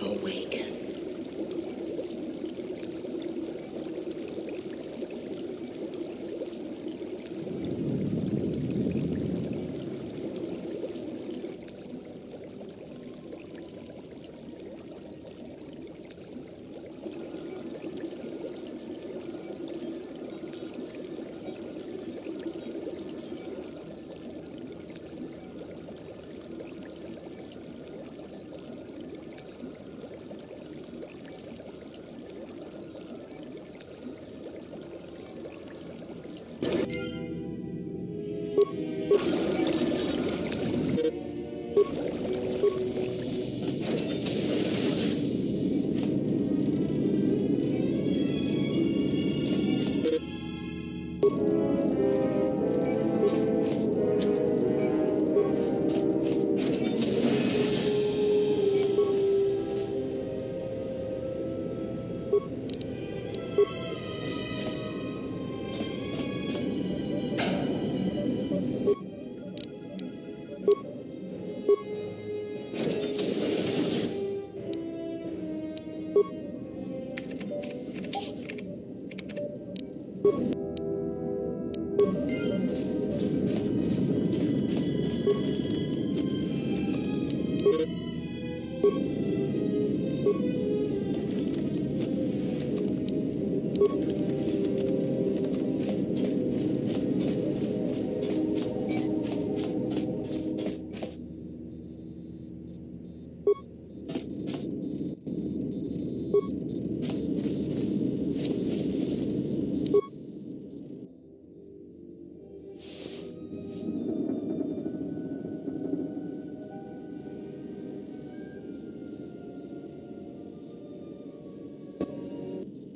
awaken.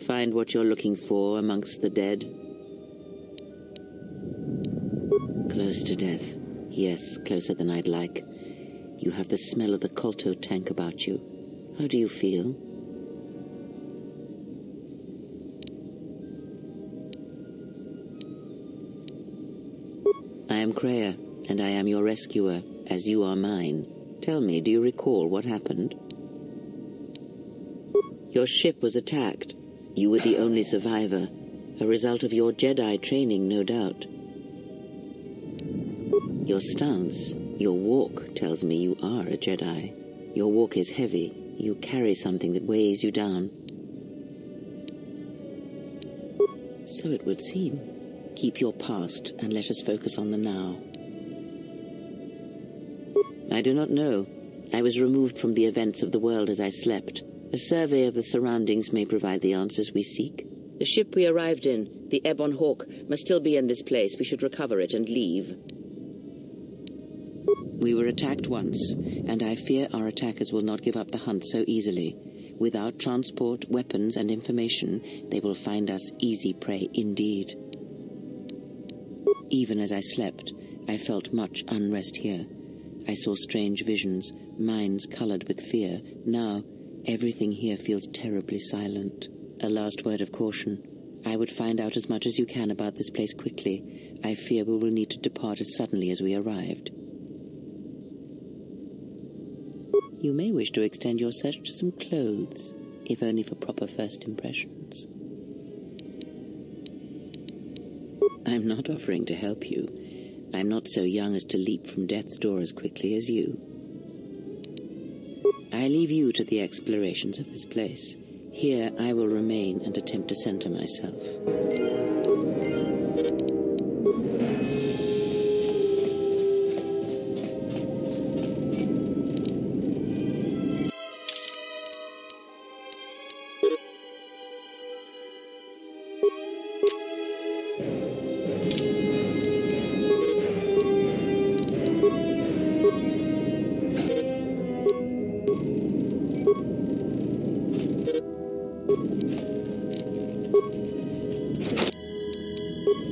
Find what you're looking for amongst the dead? Close to death. Yes, closer than I'd like. You have the smell of the KOTOR tank about you. How do you feel? I am Kreia, and I am your rescuer, as you are mine. Tell me, do you recall what happened? Your ship was attacked. You were the only survivor, a result of your Jedi training, no doubt. Your stance, your walk, tells me you are a Jedi. Your walk is heavy. You carry something that weighs you down. So it would seem. Keep your past, and let us focus on the now. I do not know. I was removed from the events of the world as I slept. A survey of the surroundings may provide the answers we seek. The ship we arrived in, the Ebon Hawk, must still be in this place. We should recover it and leave. We were attacked once, and I fear our attackers will not give up the hunt so easily. Without transport, weapons, and information, they will find us easy prey indeed. Even as I slept, I felt much unrest here. I saw strange visions, minds colored with fear. Now, everything here feels terribly silent. A last word of caution. I would find out as much as you can about this place quickly. I fear we will need to depart as suddenly as we arrived. You may wish to extend your search to some clothes, if only for proper first impressions. I'm not offering to help you. I'm not so young as to leap from death's door as quickly as you. I leave you to the explorations of this place. Here I will remain and attempt to center myself.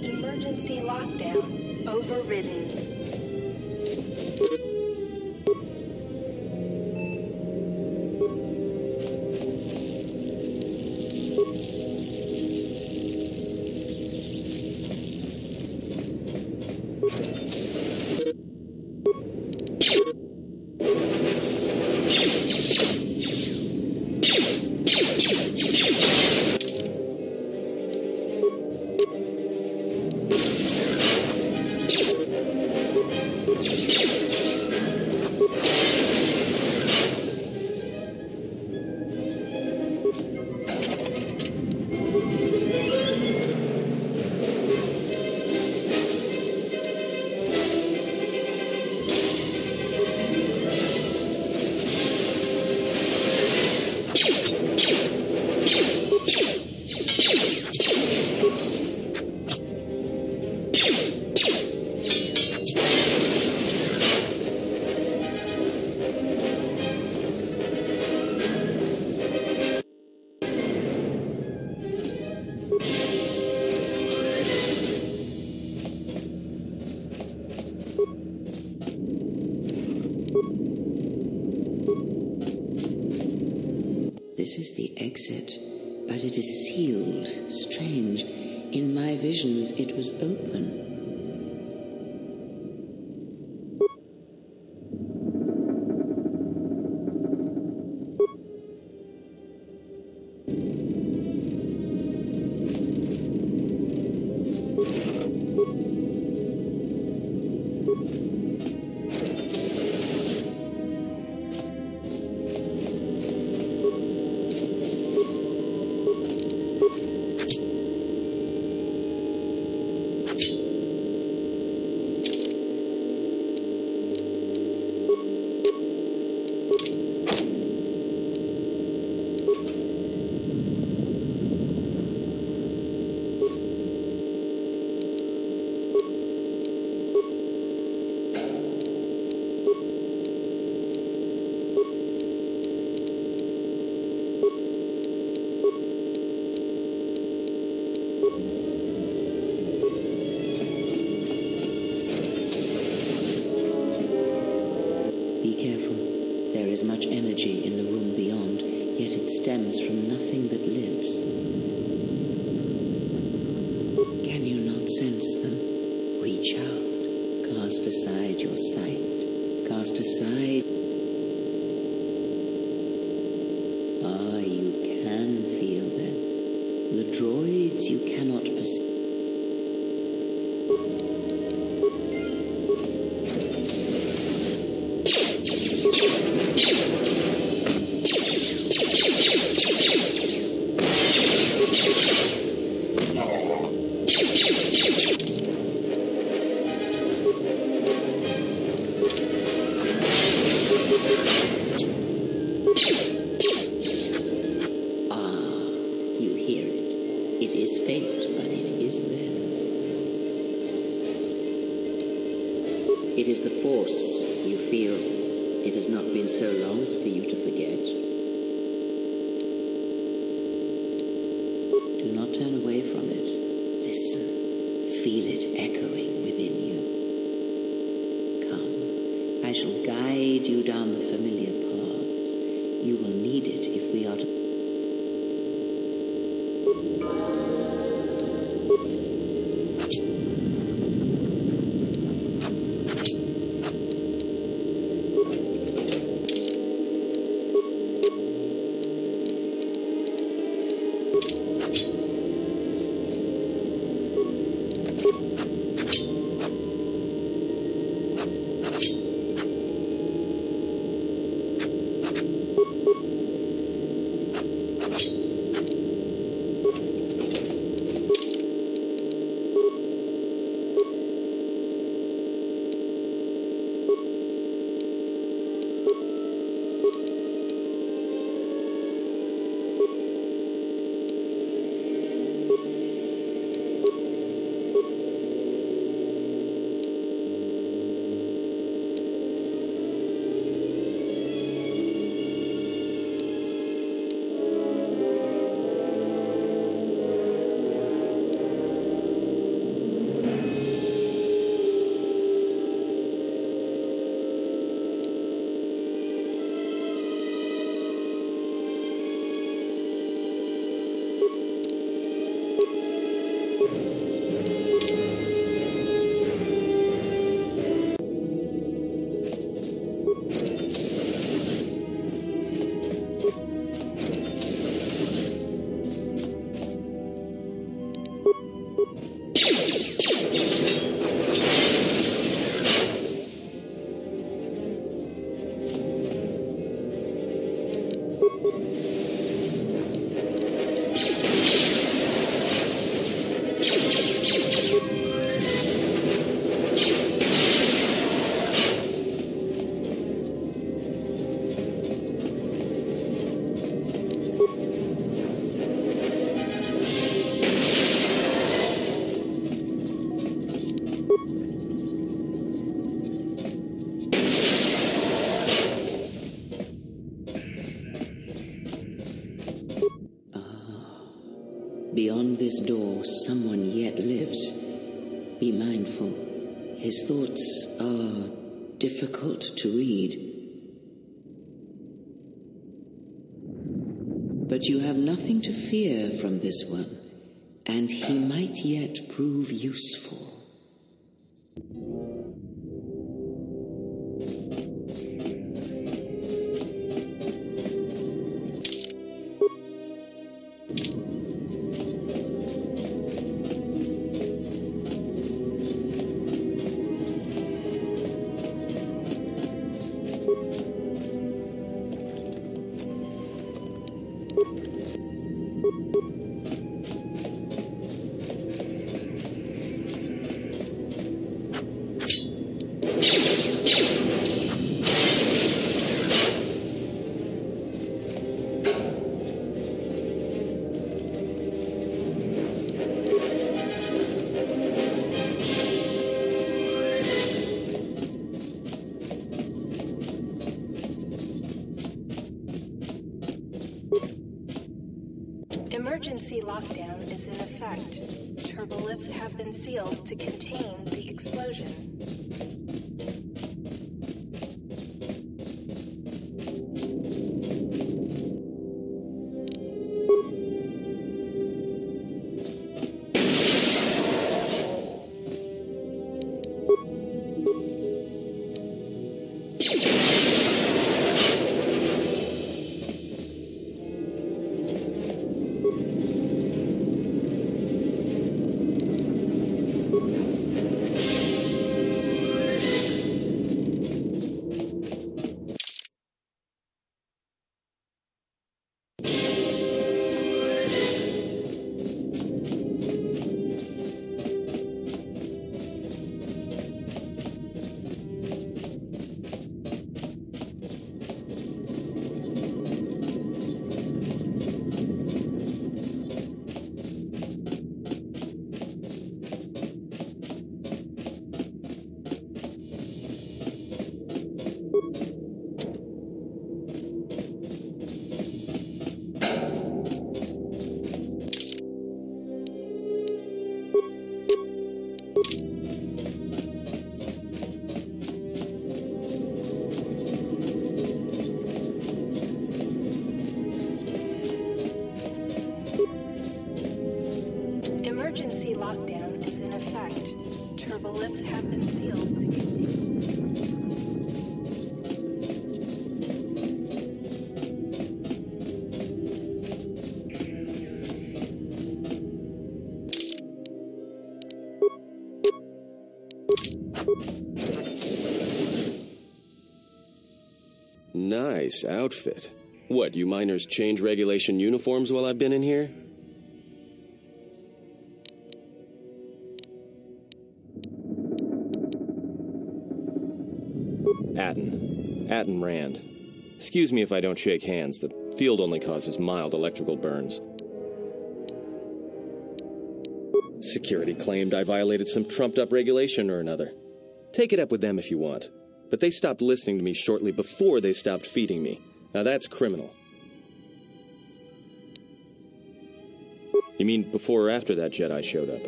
Emergency lockdown overridden. This is the exit, but it is sealed. Strange. In my visions, it was open. Much energy in the room beyond, yet it stems from nothing that lives. Can you not sense them? Reach out. Cast aside your sight. Cast aside. Ah, you can feel them. The droids you cannot perceive. It is the force you feel. It has not been so long as for you to forget. Do not turn away from it. Listen. Feel it echoing within you. Come. I shall guide you down the familiar paths. You will need it if we are to... Beyond this door, someone yet lives. Be mindful. His thoughts are difficult to read. But you have nothing to fear from this one, and he might yet prove useful. Emergency lockdown is in effect. Turbolifts have been sealed to contain the explosion. Emergency lockdown is in effect. Turbolifts have been sealed to continue. Nice outfit. What, you miners change regulation uniforms while I've been in here? Atton Rand. Excuse me if I don't shake hands. The field only causes mild electrical burns. Security claimed I violated some trumped-up regulation or another. Take it up with them if you want. But they stopped listening to me shortly before they stopped feeding me. Now that's criminal. You mean before or after that Jedi showed up?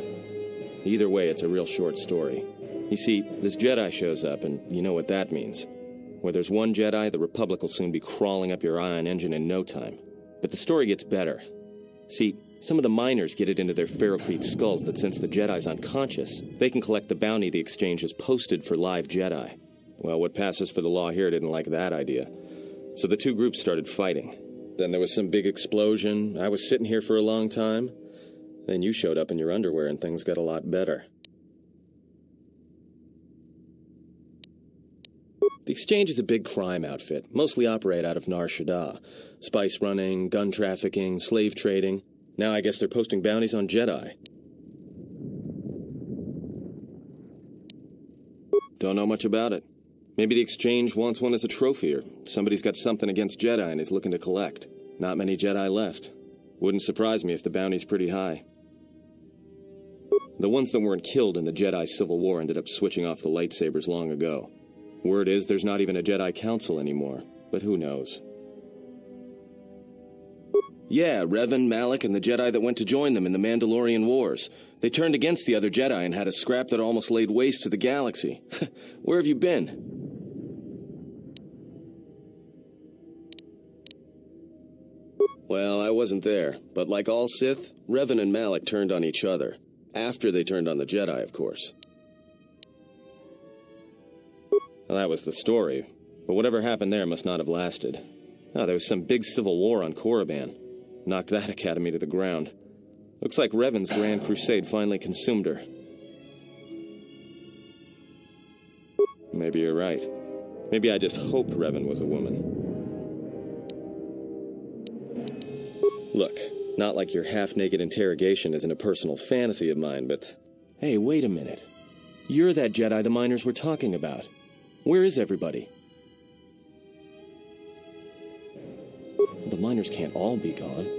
Either way, it's a real short story. You see, this Jedi shows up, and you know what that means. Where there's one Jedi, the Republic will soon be crawling up your ion engine in no time. But the story gets better. See, some of the miners get it into their ferrocrete skulls that since the Jedi's unconscious, they can collect the bounty the exchange has posted for live Jedi. Well, what passes for the law here didn't like that idea. So the two groups started fighting. Then there was some big explosion. I was sitting here for a long time. Then you showed up in your underwear and things got a lot better. The exchange is a big crime outfit, mostly operate out of Nar Shaddaa. Spice running, gun trafficking, slave trading. Now I guess they're posting bounties on Jedi. Don't know much about it. Maybe the exchange wants one as a trophy, or somebody's got something against Jedi and is looking to collect. Not many Jedi left. Wouldn't surprise me if the bounty's pretty high. The ones that weren't killed in the Jedi Civil War ended up switching off the lightsabers long ago. Word is there's not even a Jedi Council anymore, but who knows? Yeah, Revan, Malak, and the Jedi that went to join them in the Mandalorian Wars. They turned against the other Jedi and had a scrap that almost laid waste to the galaxy. Where have you been? Well, I wasn't there, but like all Sith, Revan and Malak turned on each other. After they turned on the Jedi, of course. Well, that was the story, but whatever happened there must not have lasted. Oh, there was some big civil war on Korriban. Knocked that academy to the ground. Looks like Revan's Grand Crusade finally consumed her. Maybe you're right. Maybe I just hoped Revan was a woman. Look, not like your half-naked interrogation isn't a personal fantasy of mine, but... Hey, wait a minute. You're that Jedi the miners were talking about. Where is everybody? The miners can't all be gone,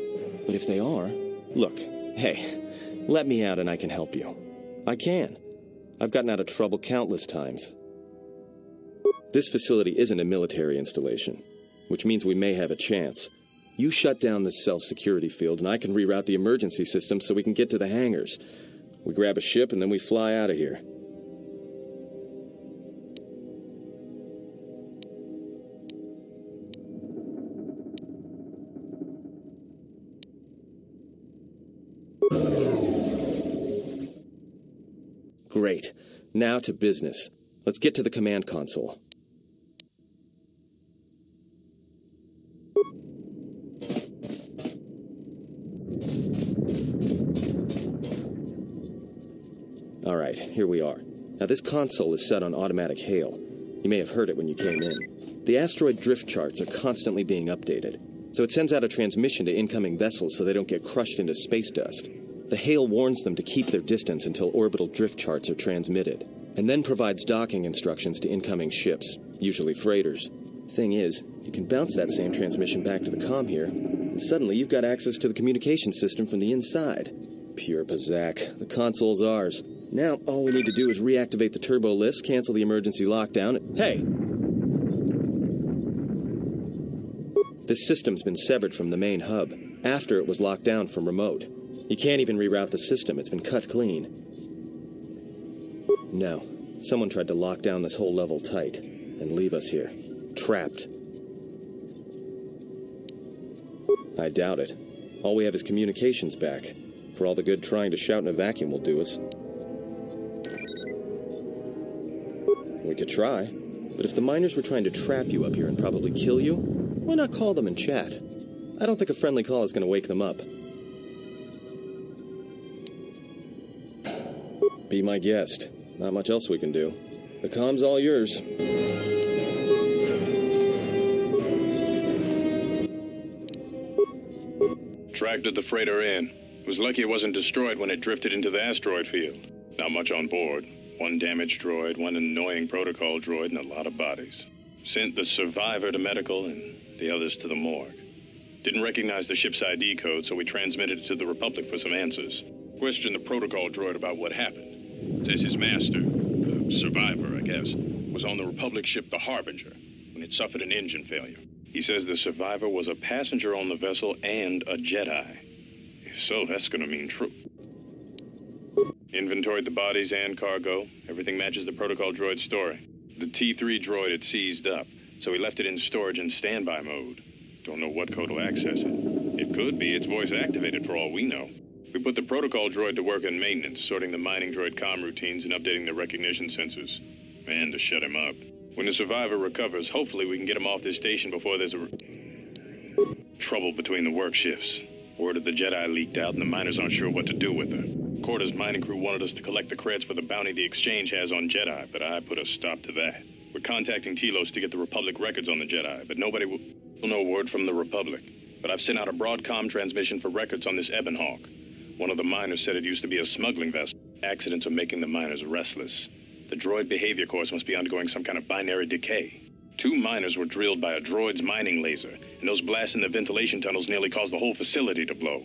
but if they are... Look, hey, let me out and I can help you. I can. I've gotten out of trouble countless times. This facility isn't a military installation, which means we may have a chance. You shut down this cell security field and I can reroute the emergency system so we can get to the hangars. We grab a ship and then we fly out of here. Great. Now to business. Let's get to the command console. Alright, here we are. Now this console is set on automatic hail. You may have heard it when you came in. The asteroid drift charts are constantly being updated, so it sends out a transmission to incoming vessels so they don't get crushed into space dust. The hail warns them to keep their distance until orbital drift charts are transmitted, and then provides docking instructions to incoming ships, usually freighters. Thing is, you can bounce that same transmission back to the comm here, and suddenly you've got access to the communication system from the inside. Pure Pazak. The console's ours. Now, all we need to do is reactivate the turbo lifts, cancel the emergency lockdown. Hey! This system's been severed from the main hub, after it was locked down from remote. You can't even reroute the system, it's been cut clean. No, someone tried to lock down this whole level tight, and leave us here, trapped. I doubt it. All we have is communications back. For all the good trying to shout in a vacuum will do us. We could try, but if the miners were trying to trap you up here and probably kill you, why not call them and chat? I don't think a friendly call is going to wake them up. Be my guest. Not much else we can do. The comm's all yours. Tracted the freighter in. Was lucky it wasn't destroyed when it drifted into the asteroid field. Not much on board. One damaged droid, one annoying protocol droid, and a lot of bodies. Sent the survivor to medical and the others to the morgue. Didn't recognize the ship's ID code, so we transmitted it to the Republic for some answers. Questioned the protocol droid about what happened. Says his master, the survivor, I guess, was on the Republic ship the Harbinger when it suffered an engine failure. He says the survivor was a passenger on the vessel and a Jedi. If so, that's gonna mean true. Inventoried the bodies and cargo. Everything matches the protocol droid's story. The T3 droid had seized up, so he left it in storage and standby mode. Don't know what code will access it. It could be it's voice activated for all we know. We put the protocol droid to work in maintenance, sorting the mining droid comm routines and updating the recognition sensors. And to shut him up. When the survivor recovers, hopefully we can get him off this station before there's trouble between the work shifts. Word of the Jedi leaked out and the miners aren't sure what to do with her. Corda's mining crew wanted us to collect the creds for the bounty the Exchange has on Jedi, but I put a stop to that. We're contacting Telos to get the Republic records on the Jedi, but nobody will know word from the Republic. But I've sent out a broadcom transmission for records on this Ebonhawk. One of the miners said it used to be a smuggling vessel. Accidents are making the miners restless. The droid behavior course must be undergoing some kind of binary decay. 2 miners were drilled by a droid's mining laser, and those blasts in the ventilation tunnels nearly caused the whole facility to blow.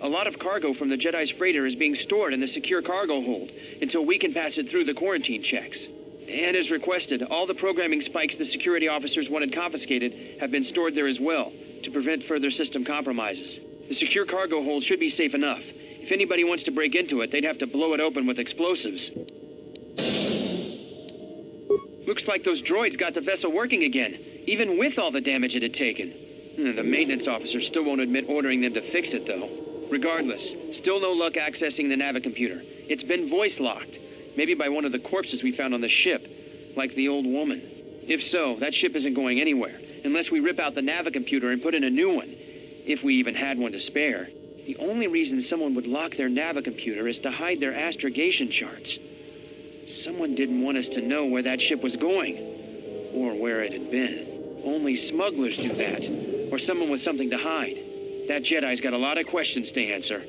A lot of cargo from the Jedi's freighter is being stored in the secure cargo hold until we can pass it through the quarantine checks. And as requested, all the programming spikes the security officers wanted confiscated have been stored there as well, to prevent further system compromises. The secure cargo hold should be safe enough. If anybody wants to break into it, they'd have to blow it open with explosives. Looks like those droids got the vessel working again, even with all the damage it had taken. The maintenance officer still won't admit ordering them to fix it, though. Regardless, still no luck accessing the navicomputer. It's been voice-locked, maybe by one of the corpses we found on the ship, like the old woman. If so, that ship isn't going anywhere, unless we rip out the navicomputer and put in a new one, if we even had one to spare. The only reason someone would lock their navicomputer is to hide their astrogation charts. Someone didn't want us to know where that ship was going, or where it had been. Only smugglers do that, or someone with something to hide. That Jedi's got a lot of questions to answer.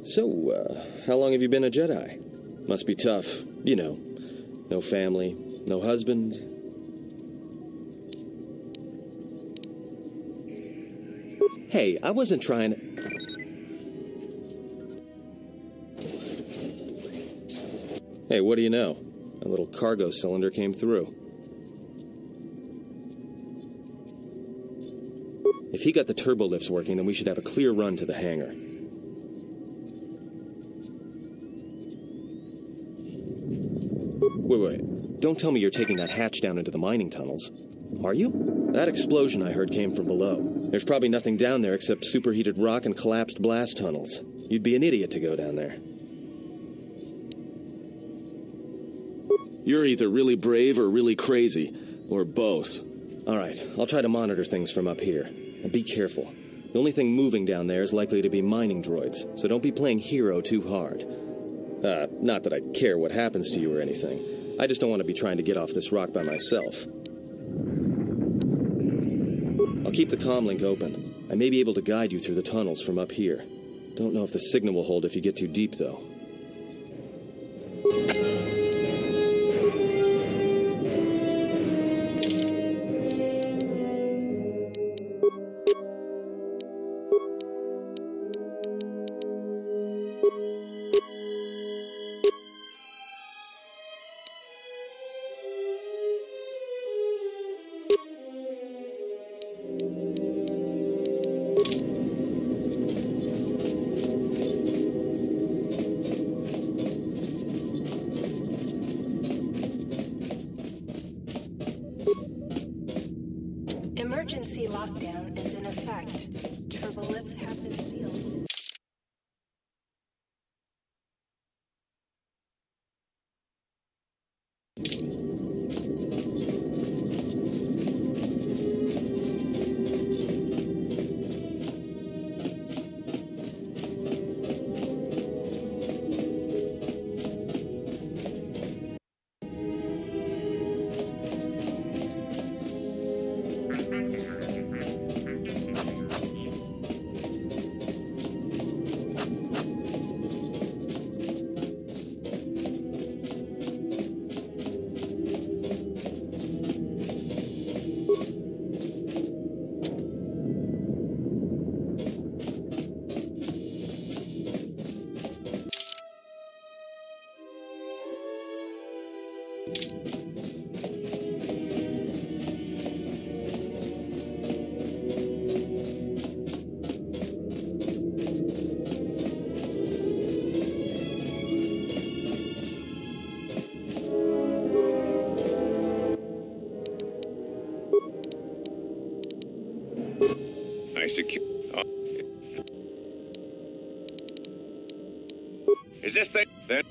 So, how long have you been a Jedi? Must be tough. You know, no family, no husband. Hey, I wasn't trying to... Hey, what do you know? A little cargo cylinder came through. If he got the turbo lifts working, then we should have a clear run to the hangar. Wait. Don't tell me you're taking that hatch down into the mining tunnels. Are you? That explosion I heard came from below. There's probably nothing down there except superheated rock and collapsed blast tunnels. You'd be an idiot to go down there. You're either really brave or really crazy. Or both. Alright, I'll try to monitor things from up here. And be careful. The only thing moving down there is likely to be mining droids, so don't be playing hero too hard. Not that I care what happens to you or anything. I just don't want to be trying to get off this rock by myself. I'll keep the comm link open. I may be able to guide you through the tunnels from up here. Don't know if the signal will hold if you get too deep, though. in effect. Turbolifts have been sealed. Is this thing that?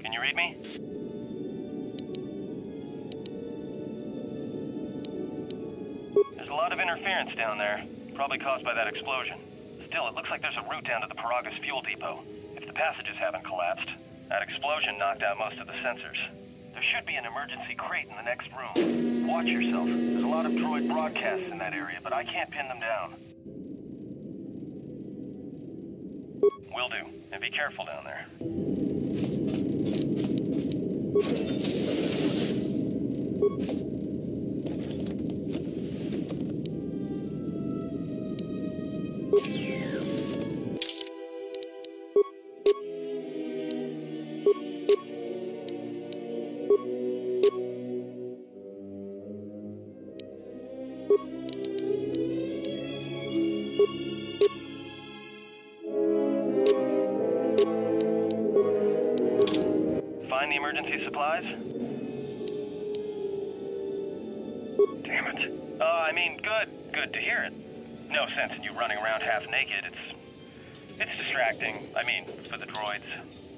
Can you read me? There's a lot of interference down there, probably caused by that explosion. Still, it looks like there's a route down to the Peragus fuel depot, if the passages haven't collapsed. That explosion knocked out most of the sensors. There should be an emergency crate in the next room. Watch yourself. There's a lot of droid broadcasts in that area, but I can't pin them down. Will do. And be careful down there. Find the emergency supplies? Damn it. Good to hear it. No sense in you running around half naked. It's distracting. I mean, for the droids.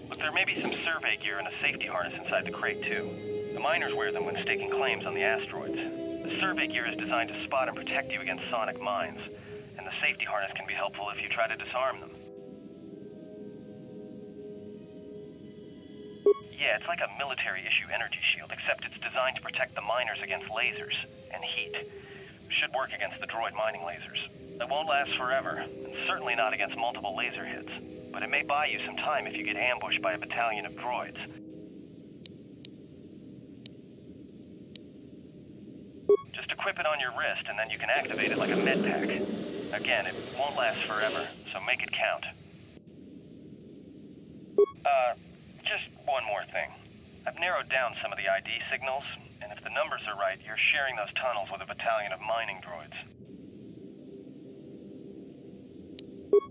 But there may be some survey gear and a safety harness inside the crate, too. The miners wear them when staking claims on the asteroids. The survey gear is designed to spot and protect you against sonic mines. And the safety harness can be helpful if you try to disarm them. Yeah, it's like a military-issue energy shield, except it's designed to protect the miners against lasers and heat. Should work against the droid mining lasers. It won't last forever, and certainly not against multiple laser hits. But it may buy you some time if you get ambushed by a battalion of droids. Just equip it on your wrist, and then you can activate it like a med pack. Again, it won't last forever, so make it count. Just one more thing. I've narrowed down some of the ID signals, and if the numbers are right, you're sharing those tunnels with a battalion of mining droids.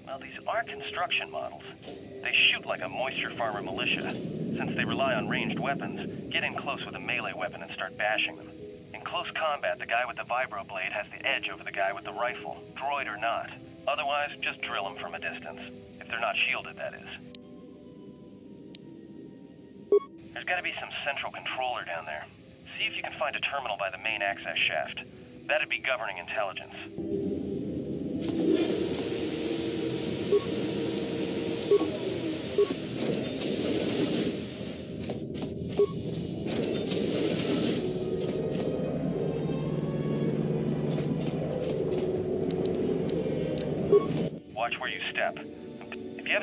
Well, these are construction models. They shoot like a moisture farmer militia. Since they rely on ranged weapons, get in close with a melee weapon and start bashing them. In close combat, the guy with the vibroblade has the edge over the guy with the rifle, droid or not. Otherwise, just drill them from a distance. If they're not shielded, that is. There's gotta be some central controller down there. See if you can find a terminal by the main access shaft. That'd be governing intelligence. Watch where you step. If you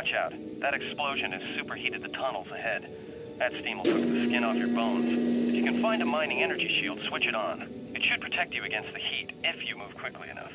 Watch out. That explosion has superheated the tunnels ahead. That steam will cook the skin off your bones. If you can find a mining energy shield, switch it on. It should protect you against the heat if you move quickly enough.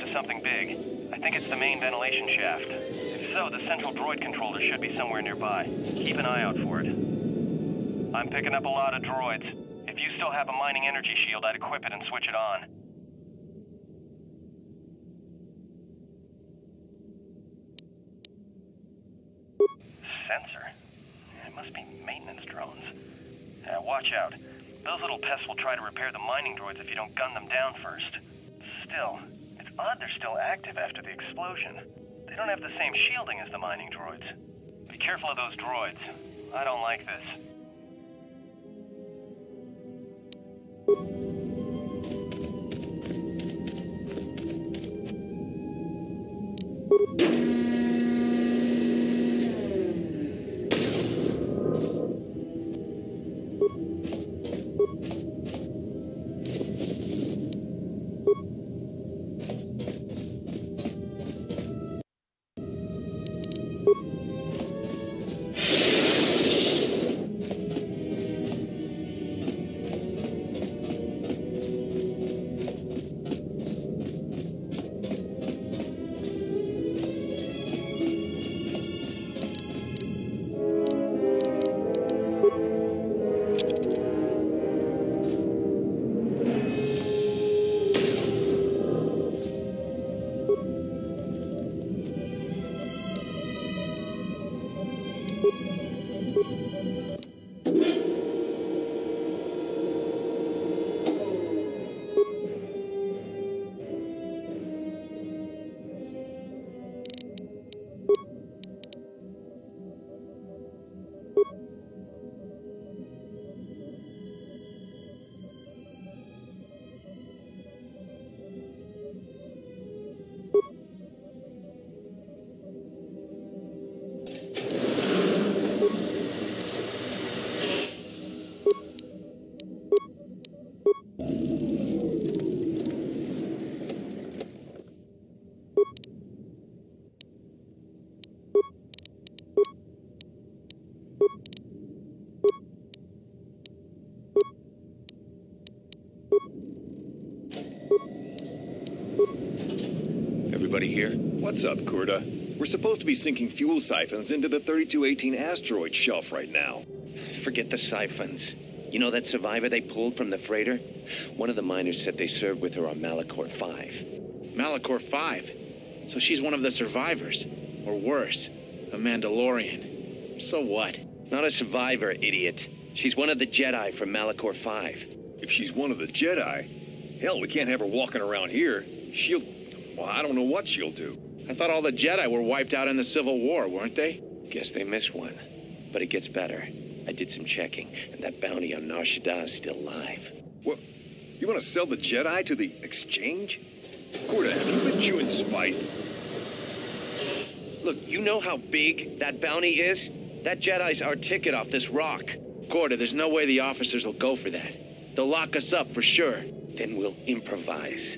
to something big. I think it's the main ventilation shaft. If so, the central droid controller should be somewhere nearby. Keep an eye out for it. I'm picking up a lot of droids. If you still have a mining energy shield, I'd equip it and switch it on. Sensor? It must be maintenance drones. Watch out. Those little pests will try to repair the mining droids if you don't gun them down first. Still, it's odd they're still active after the explosion. They don't have the same shielding as the mining droids. Be careful of those droids. I don't like this. Everybody here? What's up, Kurta? We're supposed to be sinking fuel siphons into the 3218 asteroid shelf right now. Forget the siphons. You know that survivor they pulled from the freighter? One of the miners said they served with her on Malachor 5. Malachor 5? So she's one of the survivors. Or worse, a Mandalorian. So what? Not a survivor, idiot. She's one of the Jedi from Malachor 5. If she's one of the Jedi, hell, we can't have her walking around here. Well, I don't know what she'll do. I thought all the Jedi were wiped out in the Civil War, weren't they? Guess they missed one. But it gets better. I did some checking, and that bounty on Nar Shaddaa is still live. What? You want to sell the Jedi to the Exchange? Kurta, have you been chewing spice? Look, you know how big that bounty is? That Jedi's our ticket off this rock. Korda, there's no way the officers will go for that. They'll lock us up for sure. Then we'll improvise.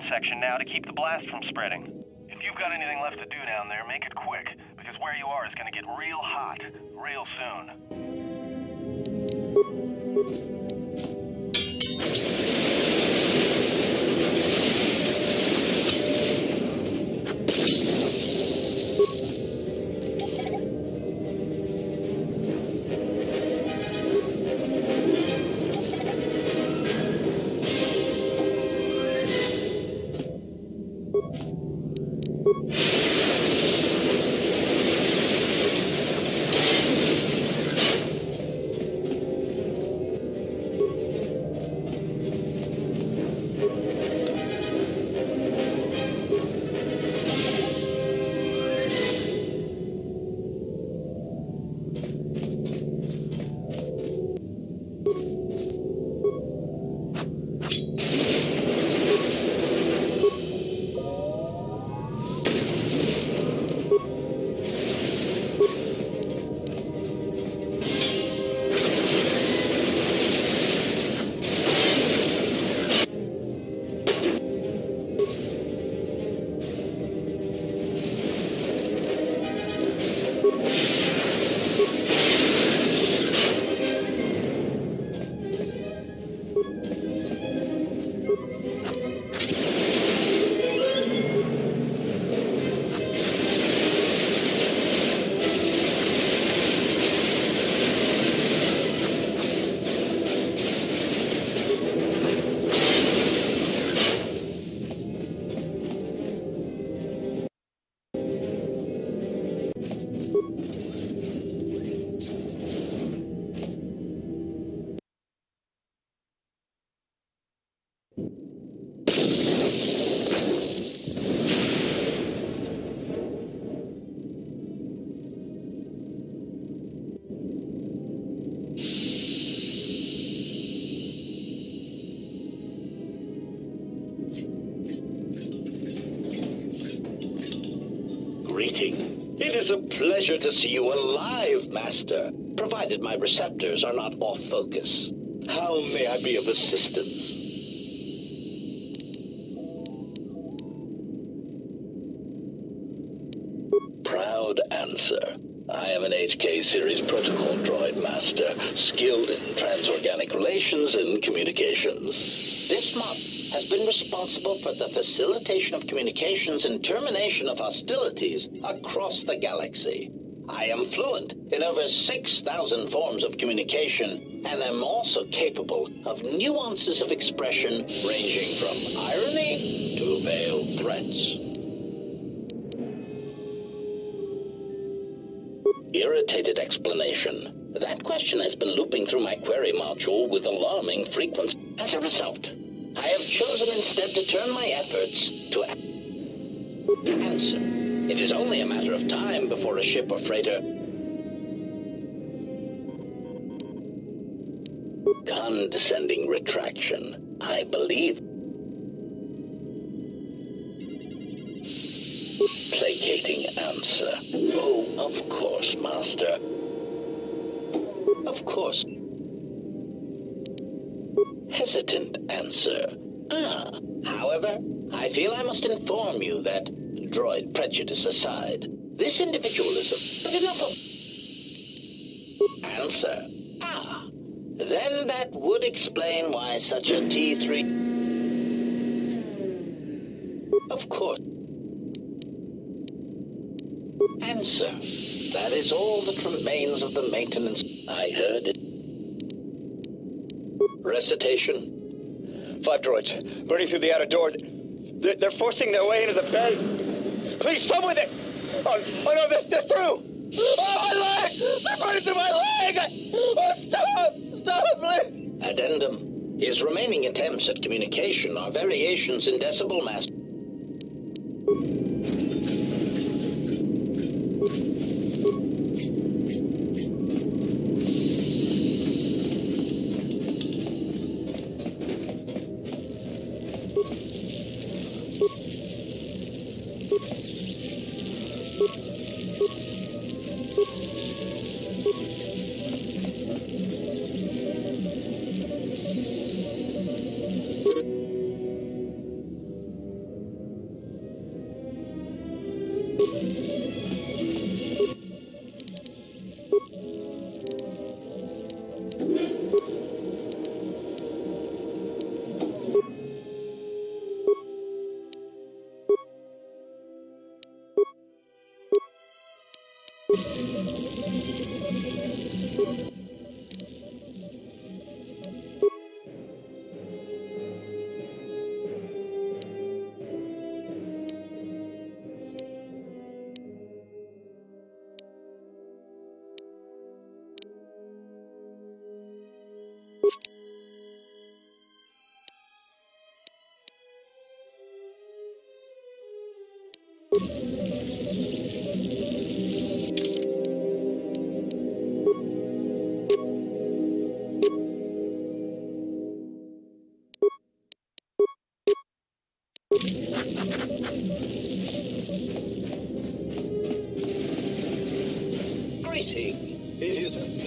Section now to keep the blast from spreading. If you've got anything left to do down there, make it quick, because where you are is gonna get real hot, real soon. It is a pleasure to see you alive, Master, provided my receptors are not off focus. How may I be of assistance? Proud answer. I am an HK series protocol droid master, skilled in transorganic relations and communications. This month has been responsible for the facilitation of communications and termination of hostilities across the galaxy. I am fluent in over 6,000 forms of communication, and am also capable of nuances of expression ranging from irony to veiled threats. Irritated explanation. That question has been looping through my query module with alarming frequency. As a result, I have chosen instead to turn my efforts to answer. It is only a matter of time before a ship or freighter. Condescending retraction. I believe. Placating answer. Oh, of course, Master. Of course. Hesitant answer. However, I feel I must inform you that, droid prejudice aside, this individualism. But enough of... Answer. Then that would explain why such a T3... Of course. Answer. That is all that remains of the maintenance. I heard it. Recitation. 5 droids, burning through the outer door. They're forcing their way into the bay. Please, someone there! Oh no, they're through! Oh, my leg! They're burning through my leg! Oh, stop, please! Addendum. His remaining attempts at communication are variations in decibel mass. Greeting. It is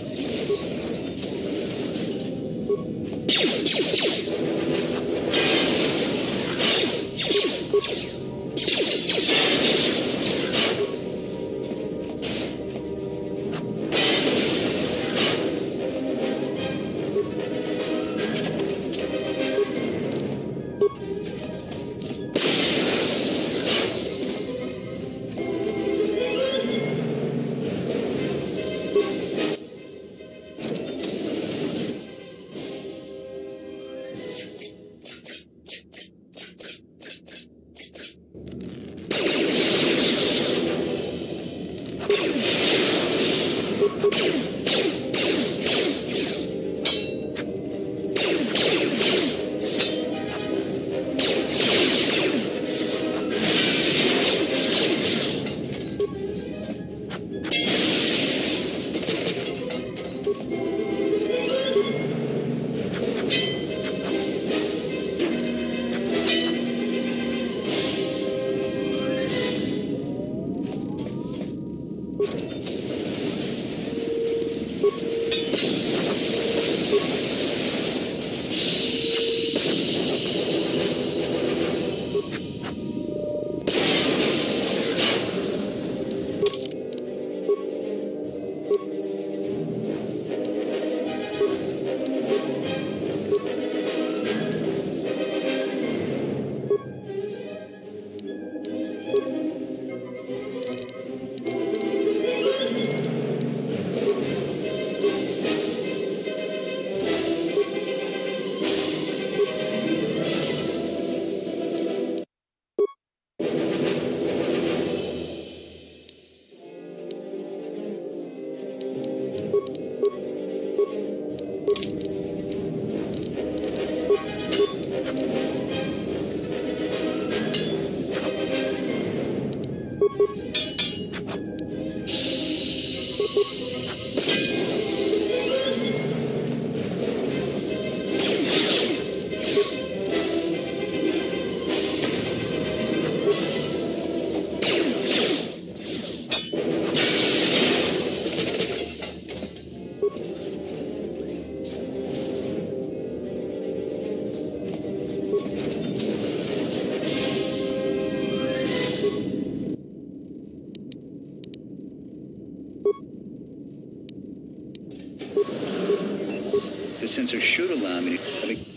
The sensor should allow me to...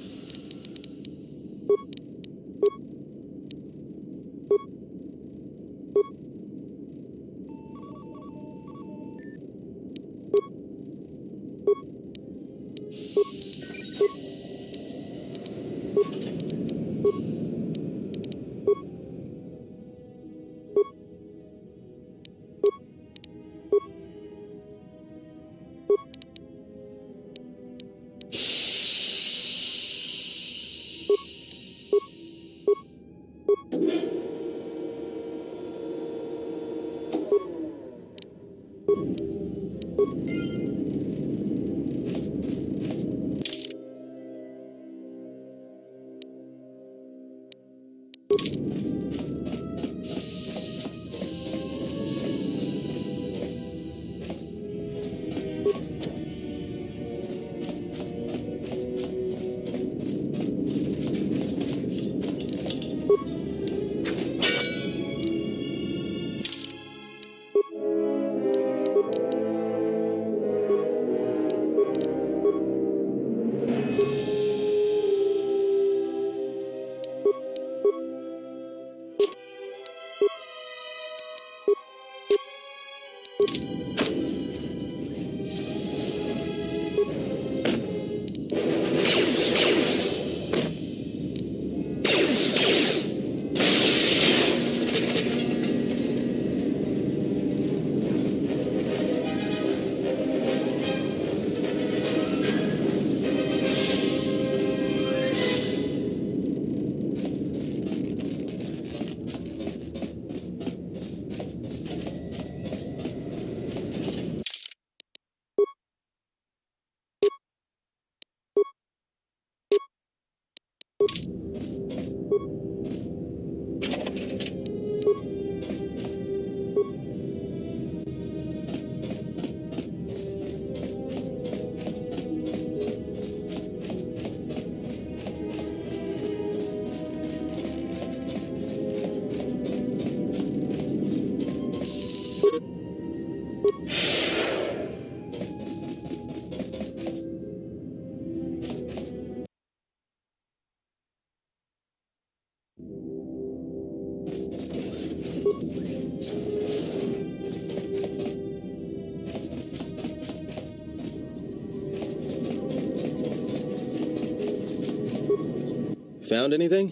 Found anything?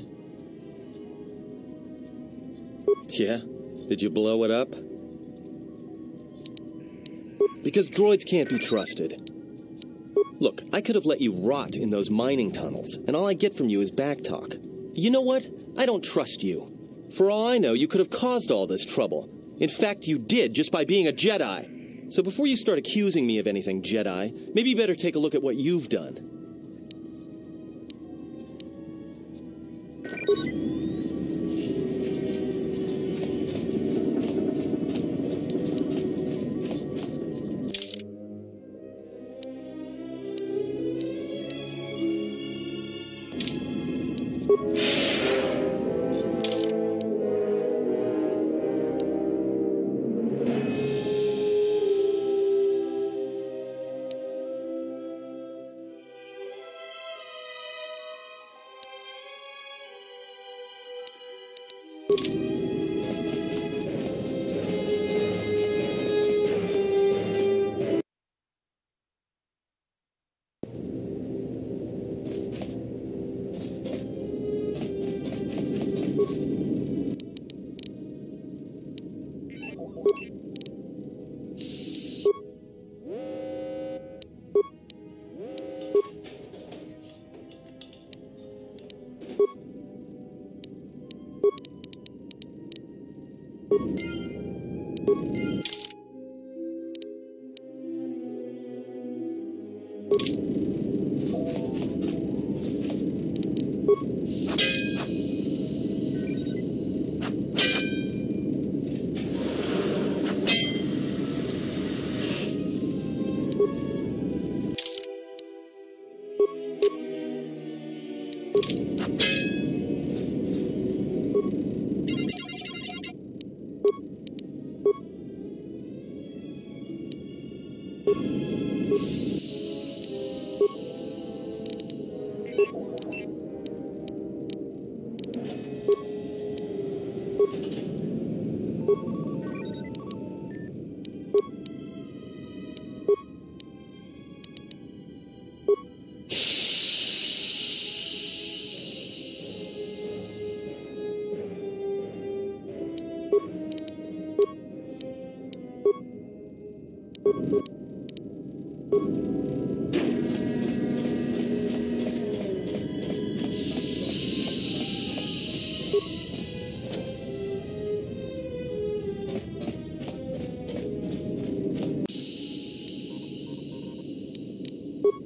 Yeah? Did you blow it up? Because droids can't be trusted. Look, I could have let you rot in those mining tunnels, and all I get from you is backtalk. You know what? I don't trust you. For all I know, you could have caused all this trouble. In fact, you did, just by being a Jedi. So before you start accusing me of anything, Jedi, maybe you better take a look at what you've done.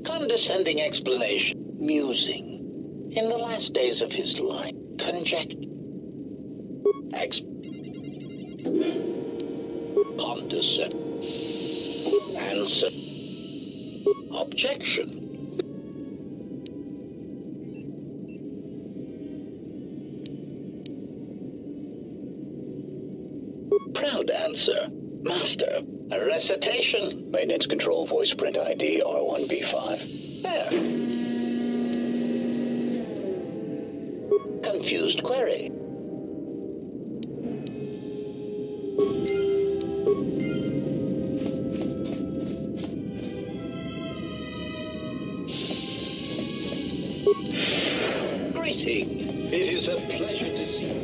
Condescending explanation. Musing. In the last days of his life. Conjecture. Condescend. Answer. Objection. Proud answer. Master. A recitation. Maintenance control voice print ID R1B5. There. Confused query. Greeting. It is a pleasure to see you.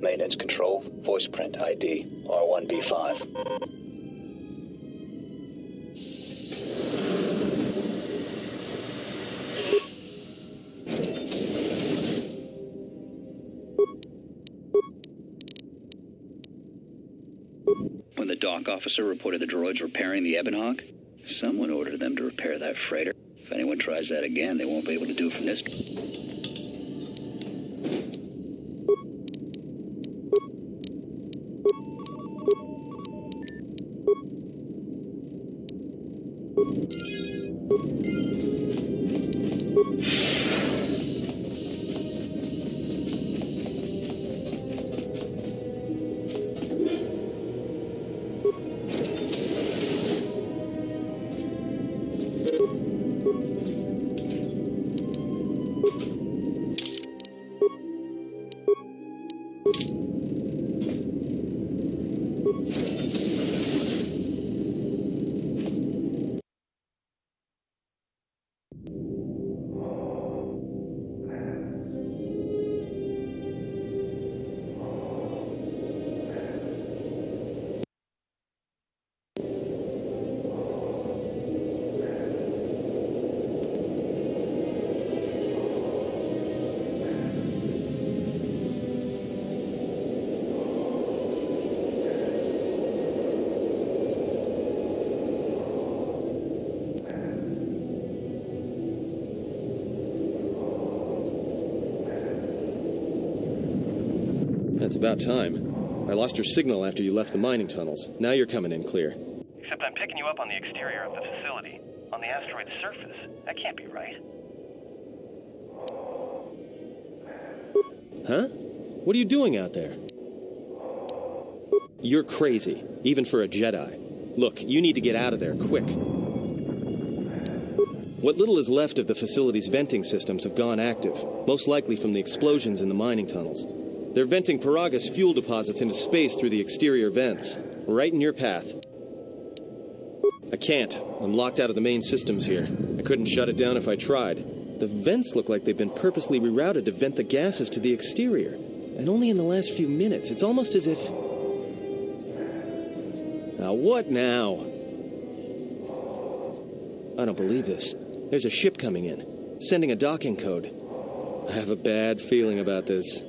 Maintenance control, voice print ID, R1B5. When the dock officer reported the droids repairing the Ebonhawk, someone ordered them to repair that freighter. If anyone tries that again, they won't be able to do it from this. That's about time. I lost your signal after you left the mining tunnels. Now you're coming in clear. Except I'm picking you up on the exterior of the facility, on the asteroid's surface. That can't be right. Huh? What are you doing out there? You're crazy, even for a Jedi. Look, you need to get out of there, quick. What little is left of the facility's venting systems have gone active, most likely from the explosions in the mining tunnels. They're venting Peragus fuel deposits into space through the exterior vents, right in your path. I can't. I'm locked out of the main systems here. I couldn't shut it down if I tried. The vents look like they've been purposely rerouted to vent the gases to the exterior. And only in the last few minutes. It's almost as if... Now, what now? I don't believe this. There's a ship coming in, sending a docking code. I have a bad feeling about this.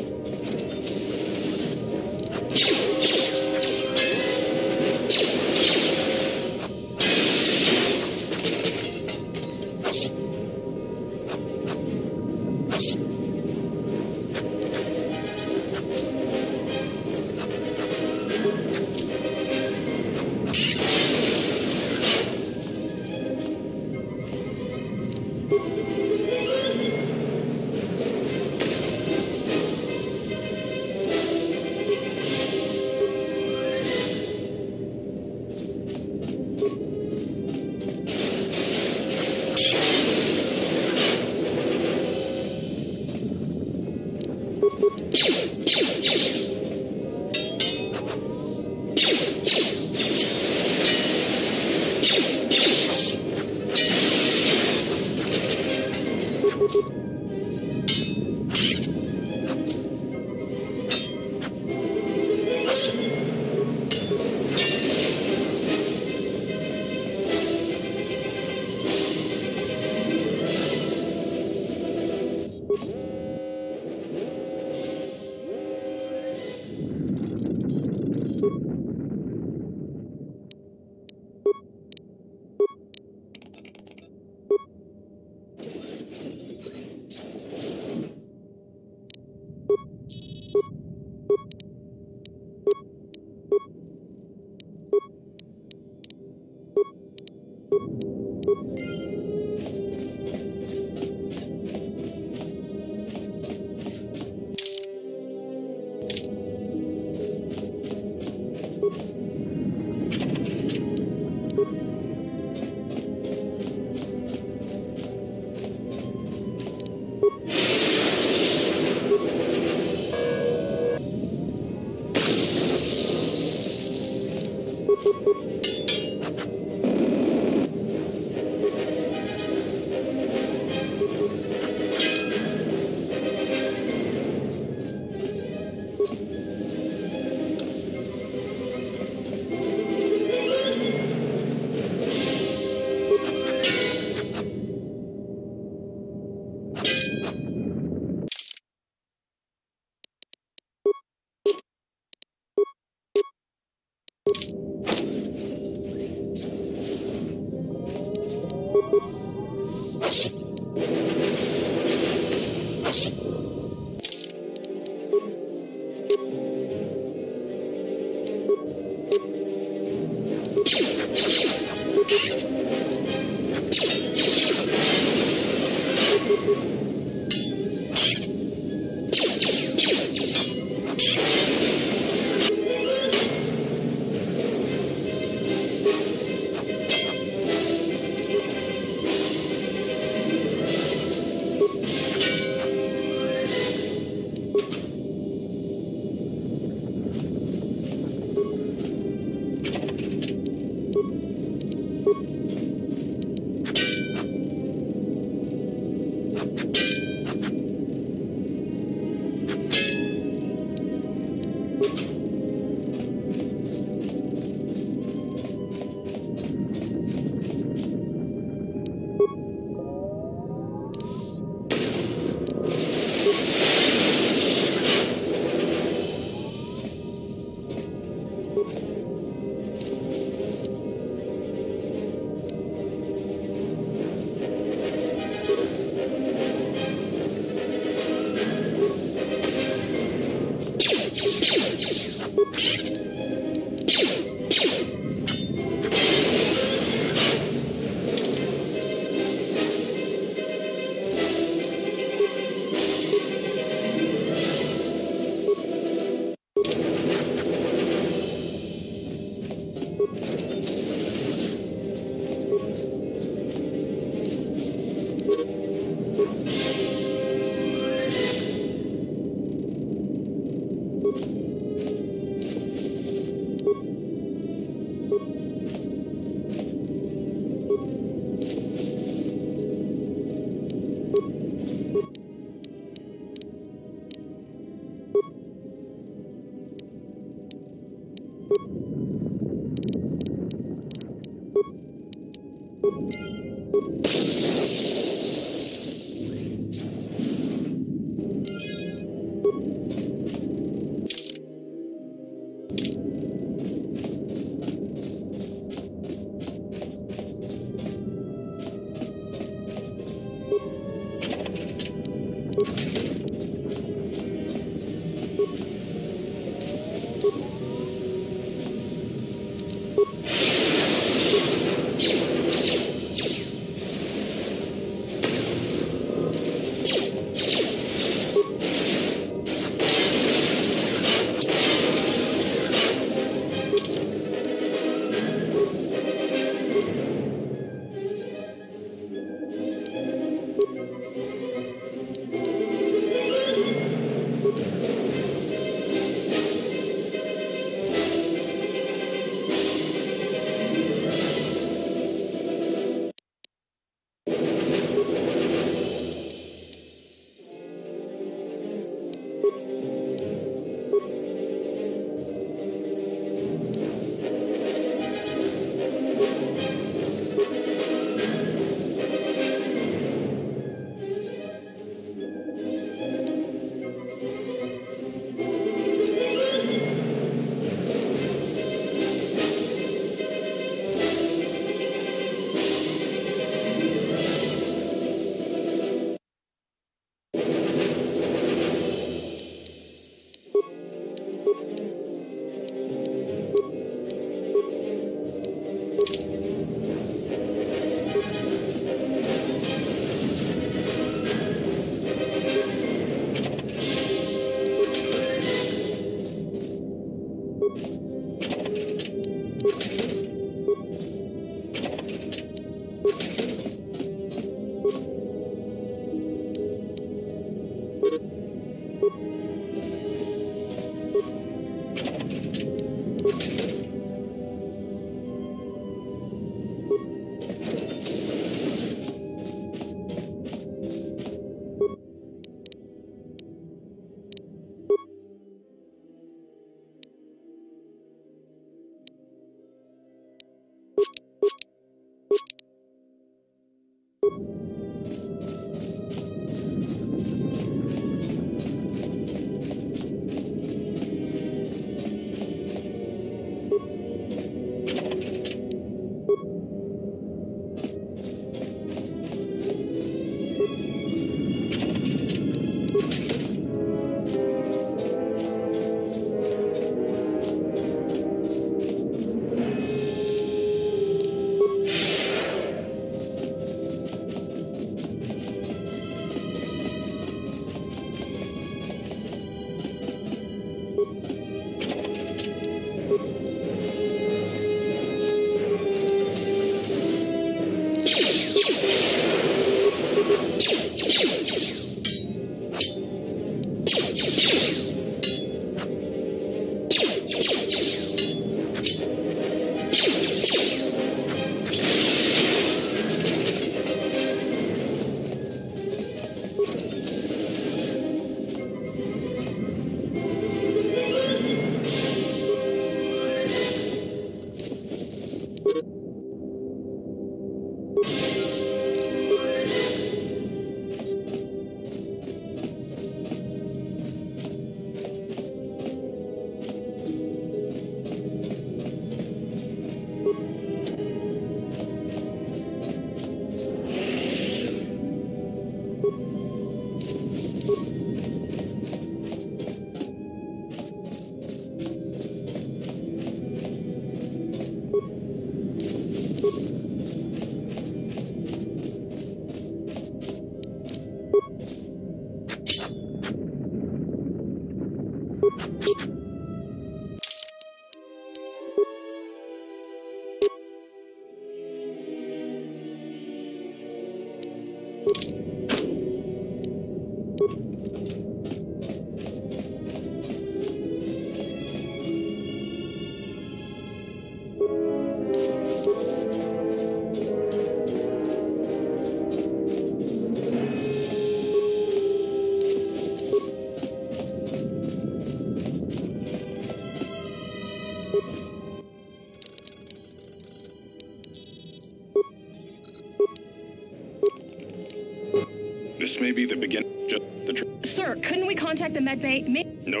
This may be the beginning. Just the Sir, couldn't we contact the med bay? No,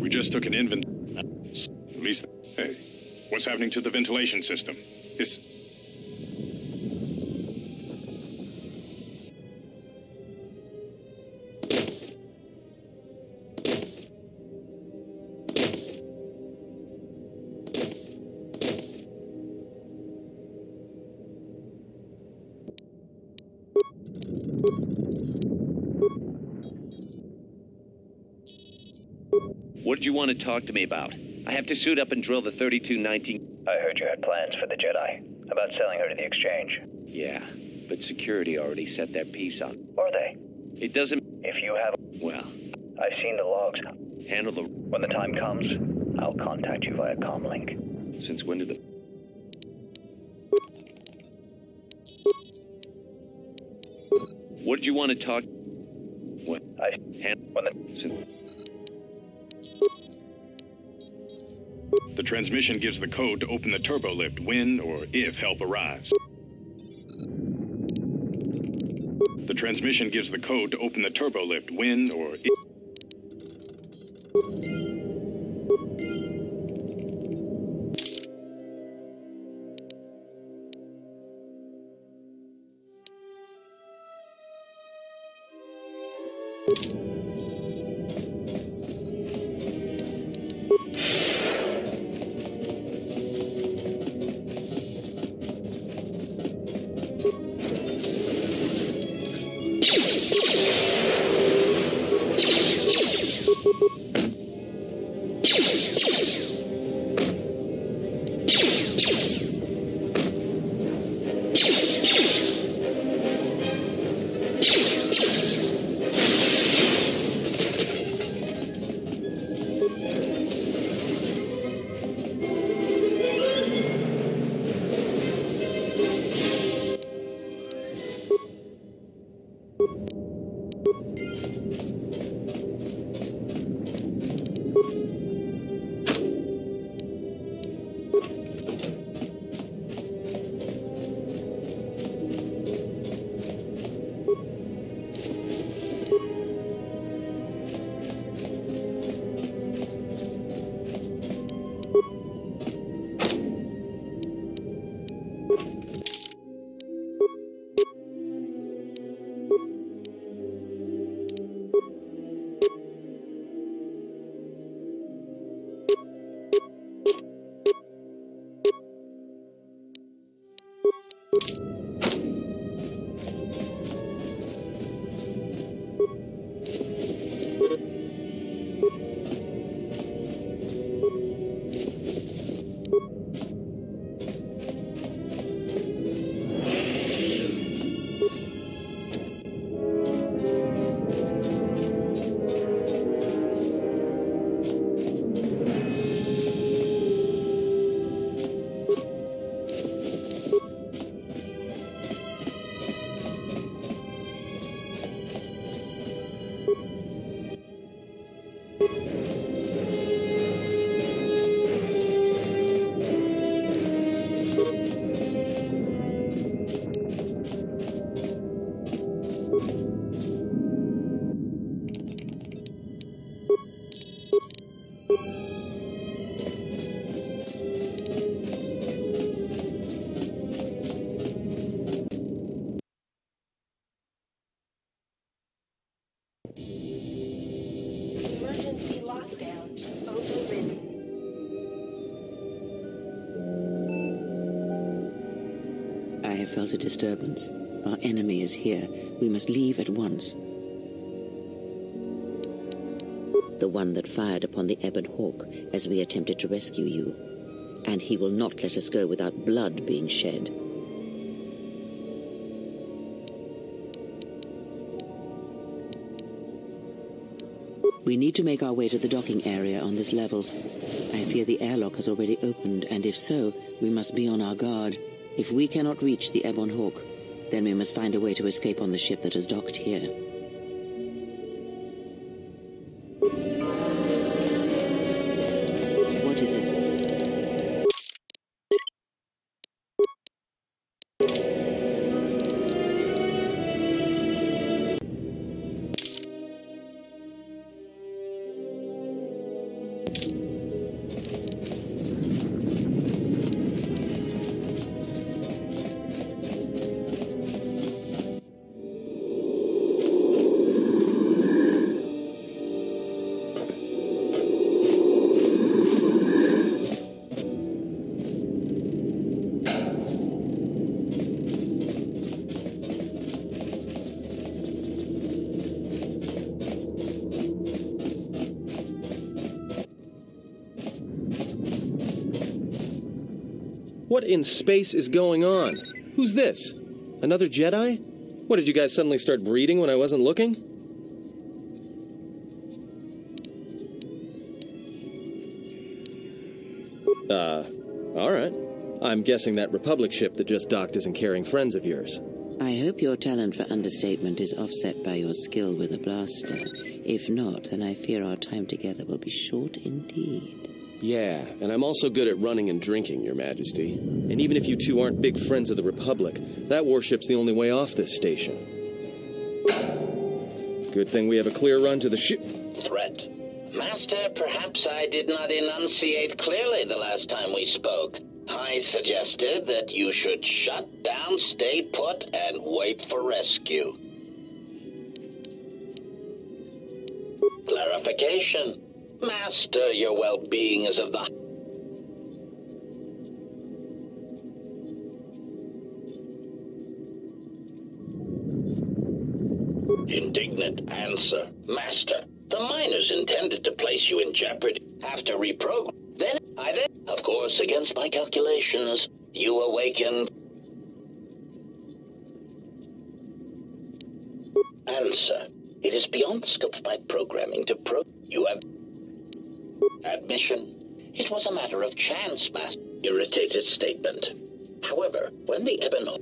we just took an inventory. At least, hey, what's happening to the ventilation system? What did you want to talk to me about? I have to suit up and drill the 3219. I heard you had plans for the Jedi. About selling her to the Exchange. Yeah, but security already set their piece on. Are they? It doesn't... If you have... Well... I've seen the logs. Handle the... When the time comes, I'll contact you via comlink. Since when did the... What did you want to talk... What? When the... Since... The transmission gives the code to open the turbo lift when or if help arrives. The transmission gives the code to open the turbo lift when or if... felt a disturbance. Our enemy is here. We must leave at once. The one that fired upon the Ebon Hawk as we attempted to rescue you. And he will not let us go without blood being shed. We need to make our way to the docking area on this level. I fear the airlock has already opened, and if so, we must be on our guard. If we cannot reach the Ebon Hawk, then we must find a way to escape on the ship that has docked here. What is it? What in space is going on? Who's this? Another Jedi? What, did you guys suddenly start breeding when I wasn't looking? Alright. I'm guessing that Republic ship that just docked isn't carrying friends of yours. I hope your talent for understatement is offset by your skill with a blaster. If not, then I fear our time together will be short indeed. Yeah, and I'm also good at running and drinking, Your Majesty. And even if you two aren't big friends of the Republic, that warship's the only way off this station. Good thing we have a clear run to the ship. Threat. Master, perhaps I did not enunciate clearly the last time we spoke. I suggested that you should shut down, stay put, and wait for rescue. Clarification. Master, your well-being is of the... Indignant answer. Master, the miners intended to place you in jeopardy. After reprogram, then, of course, against my calculations, you awakened... Answer. It is beyond the scope of my programming to You have... Admission. It was a matter of chance, Master. Irritated statement. However, when the Ebon...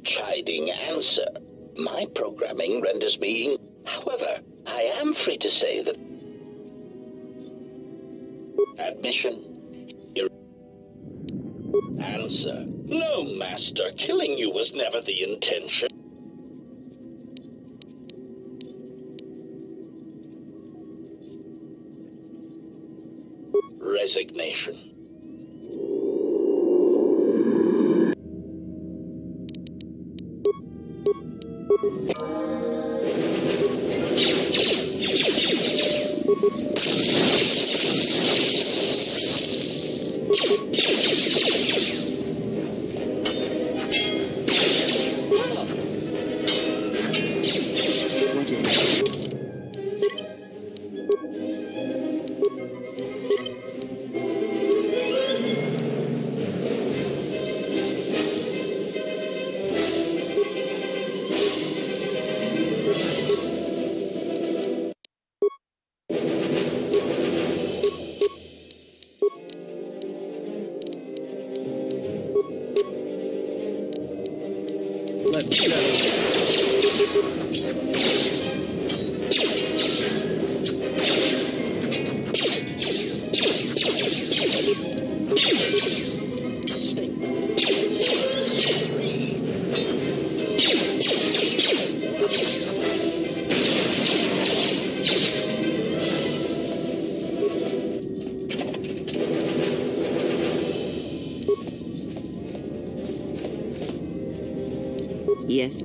Chiding answer. My programming renders me... However, I am free to say that... Admission. Answer. No, Master. Killing you was never the intention. Resignation. Yes.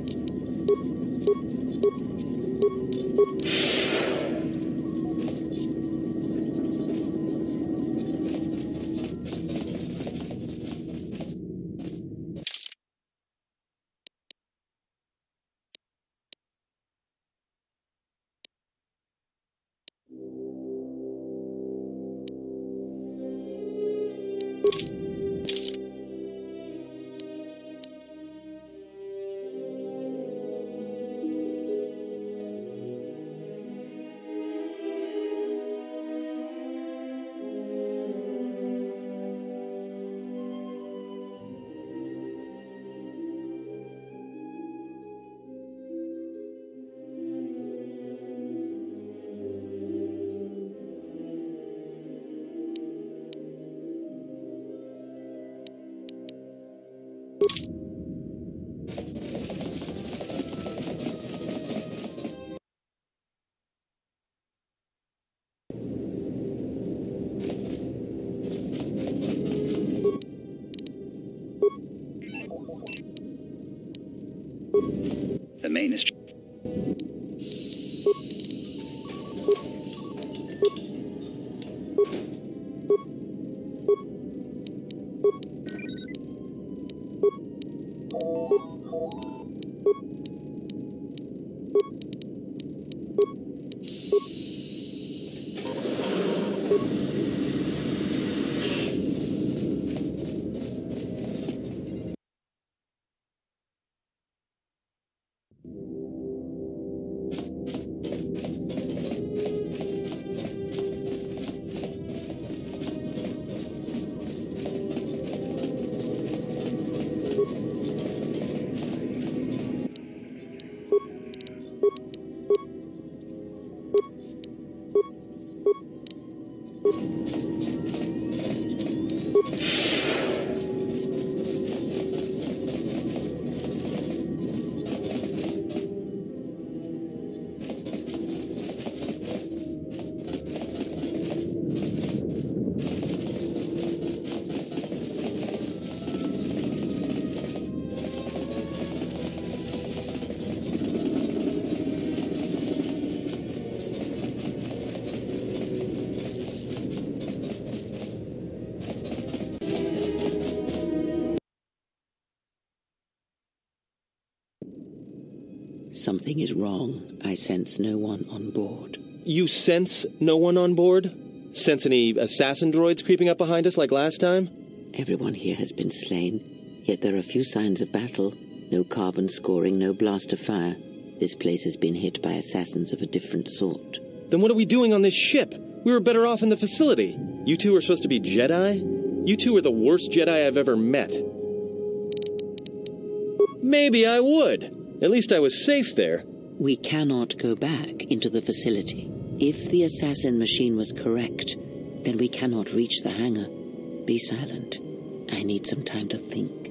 The maintenance. Something is wrong. I sense no one on board. You sense no one on board? Sense any assassin droids creeping up behind us like last time? Everyone here has been slain, yet there are few signs of battle. No carbon scoring, no blast of fire. This place has been hit by assassins of a different sort. Then what are we doing on this ship? We were better off in the facility. You two are supposed to be Jedi? You two are the worst Jedi I've ever met. Maybe I would. At least I was safe there. We cannot go back into the facility. If the assassin machine was correct, then we cannot reach the hangar. Be silent. I need some time to think.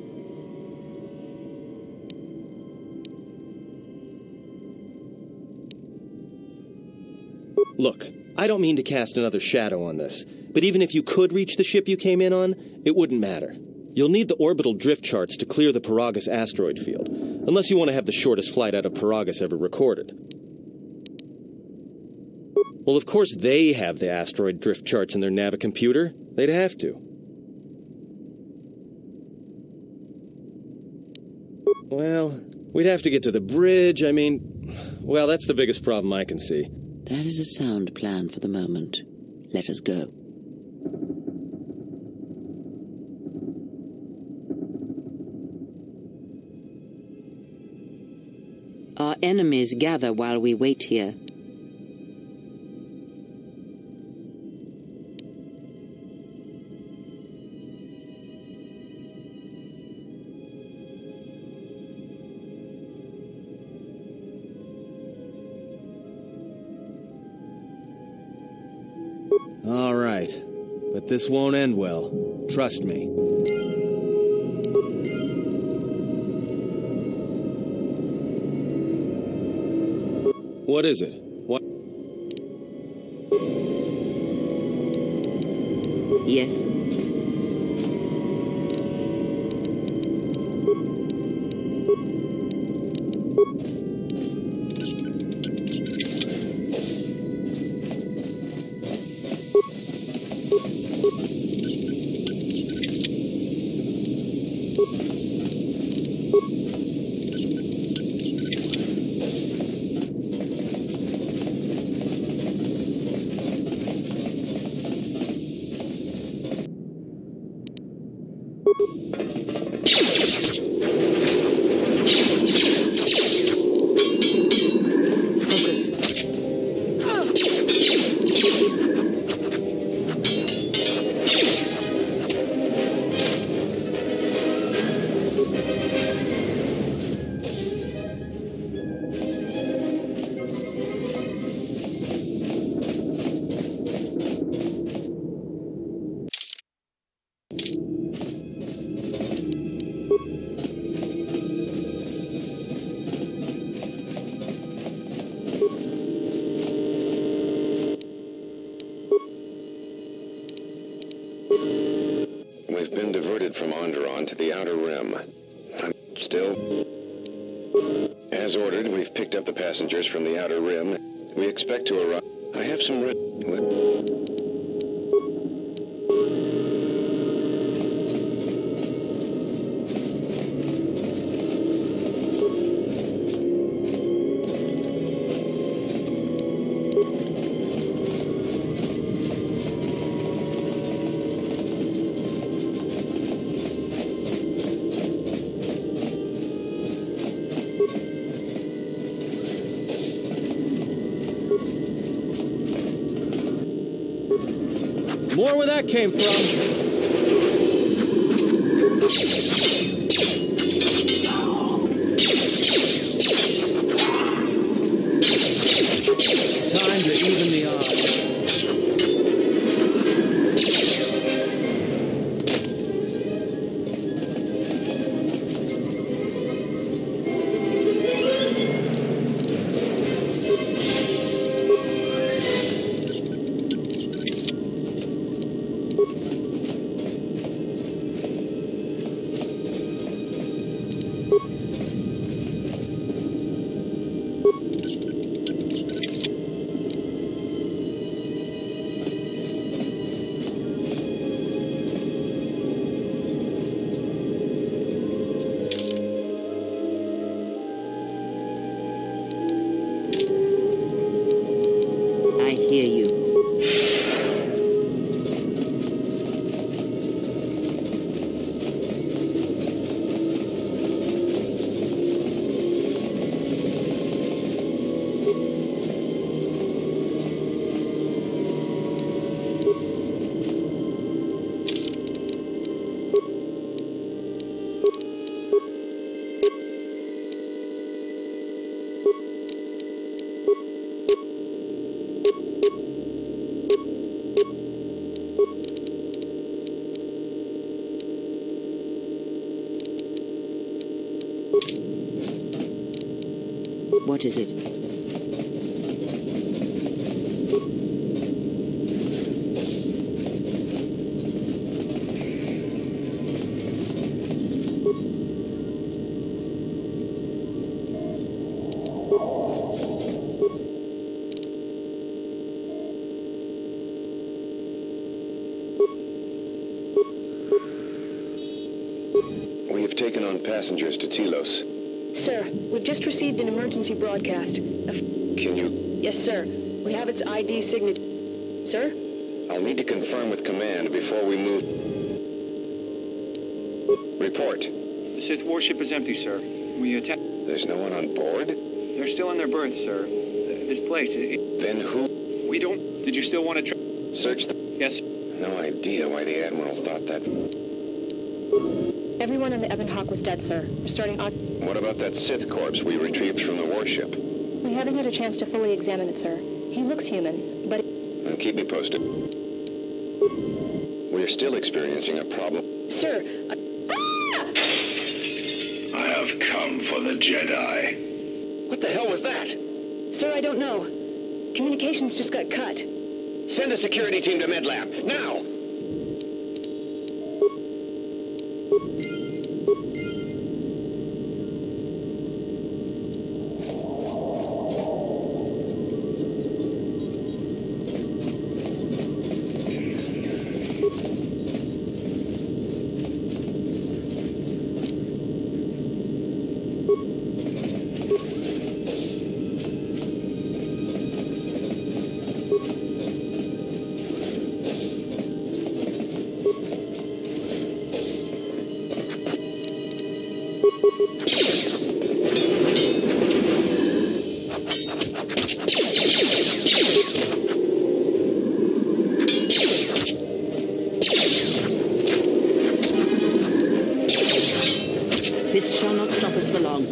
Look, I don't mean to cast another shadow on this, but even if you could reach the ship you came in on, it wouldn't matter. You'll need the orbital drift charts to clear the Peragus asteroid field, unless you want to have the shortest flight out of Peragus ever recorded. Well, of course they have the asteroid drift charts in their Navicomputer. They'd have to. Well, we'd have to get to the bridge. I mean, well, that's the biggest problem I can see. That is a sound plan for the moment. Let us go. Our enemies gather while we wait here. All right, but this won't end well. Trust me. What is it? What? Yes. We've been diverted from Onderon to the Outer Rim. I'm still... As ordered, we've picked up the passengers from the Outer Rim. We expect to arrive... I have some... More where that came from. Time to even the odds. What is it? We have taken on passengers to Telos. Sir, we've just received an emergency broadcast. Can you... Yes, sir. We have its ID signature. Sir? I'll need to confirm with command before we move. Report. The Sith warship is empty, sir. We attacked... There's no one on board? They're still in their berths, sir. This place... Then who... We don't... Did you still want to Search the... Yes. No idea why the Admiral thought that. Everyone on the Ebon Hawk was dead, sir. We're starting on... What about that Sith corpse we retrieved from the warship? We haven't had a chance to fully examine it, sir. He looks human, but... And keep me posted. We're still experiencing a problem. Sir, I have come for the Jedi. What the hell was that? Sir, I don't know. Communications just got cut. Send a security team to MedLab, now! This shall not stop us for long.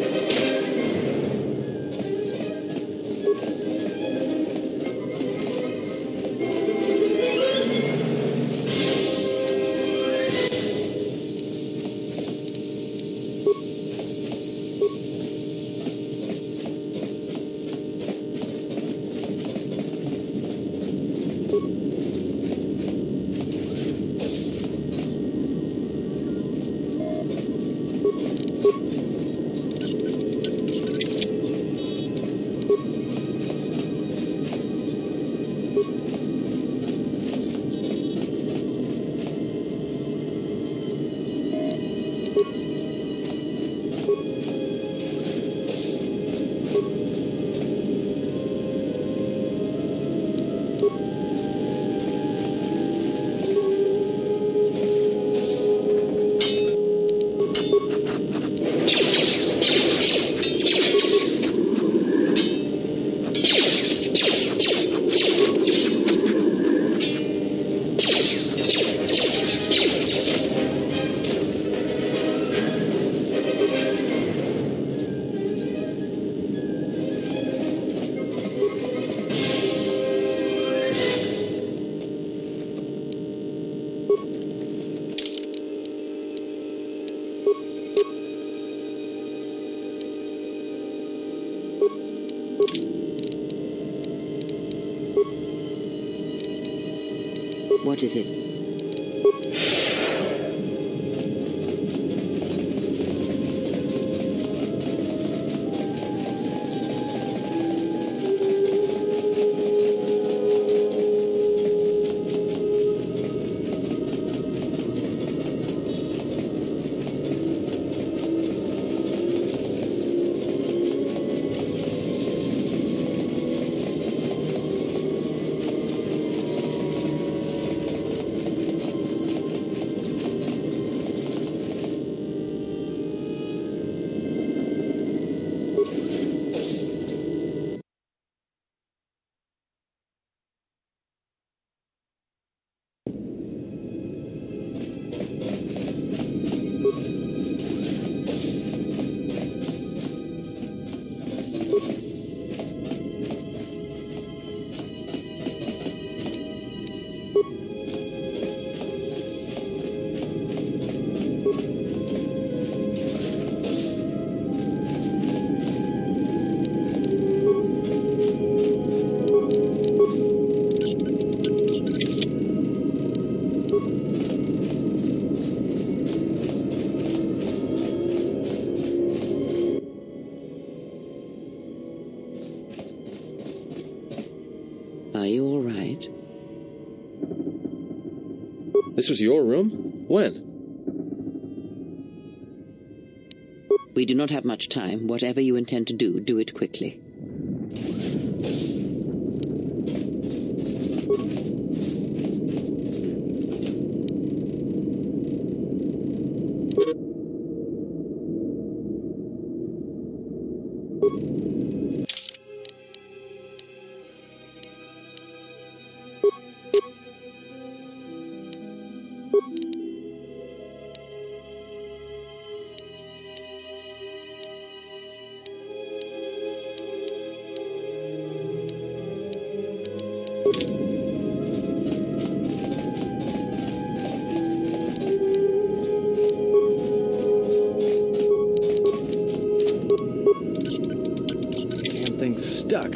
What is it? Are you all right? This was your room? When? We do not have much time. Whatever you intend to do, do it quickly. Damn thing's stuck.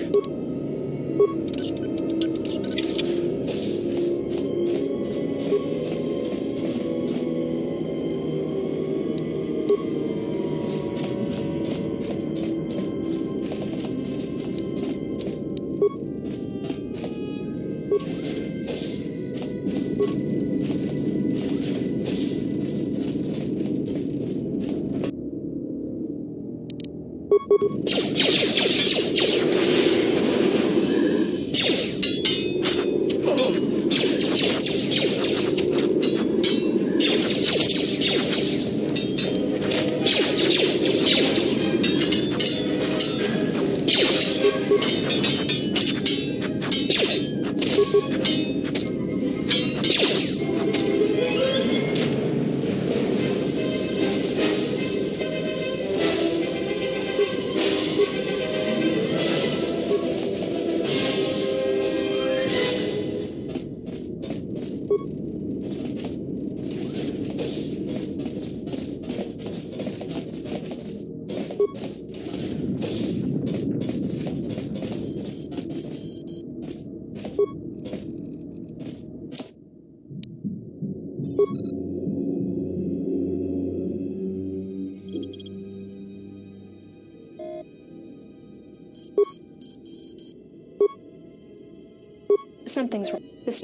Something's wrong. This...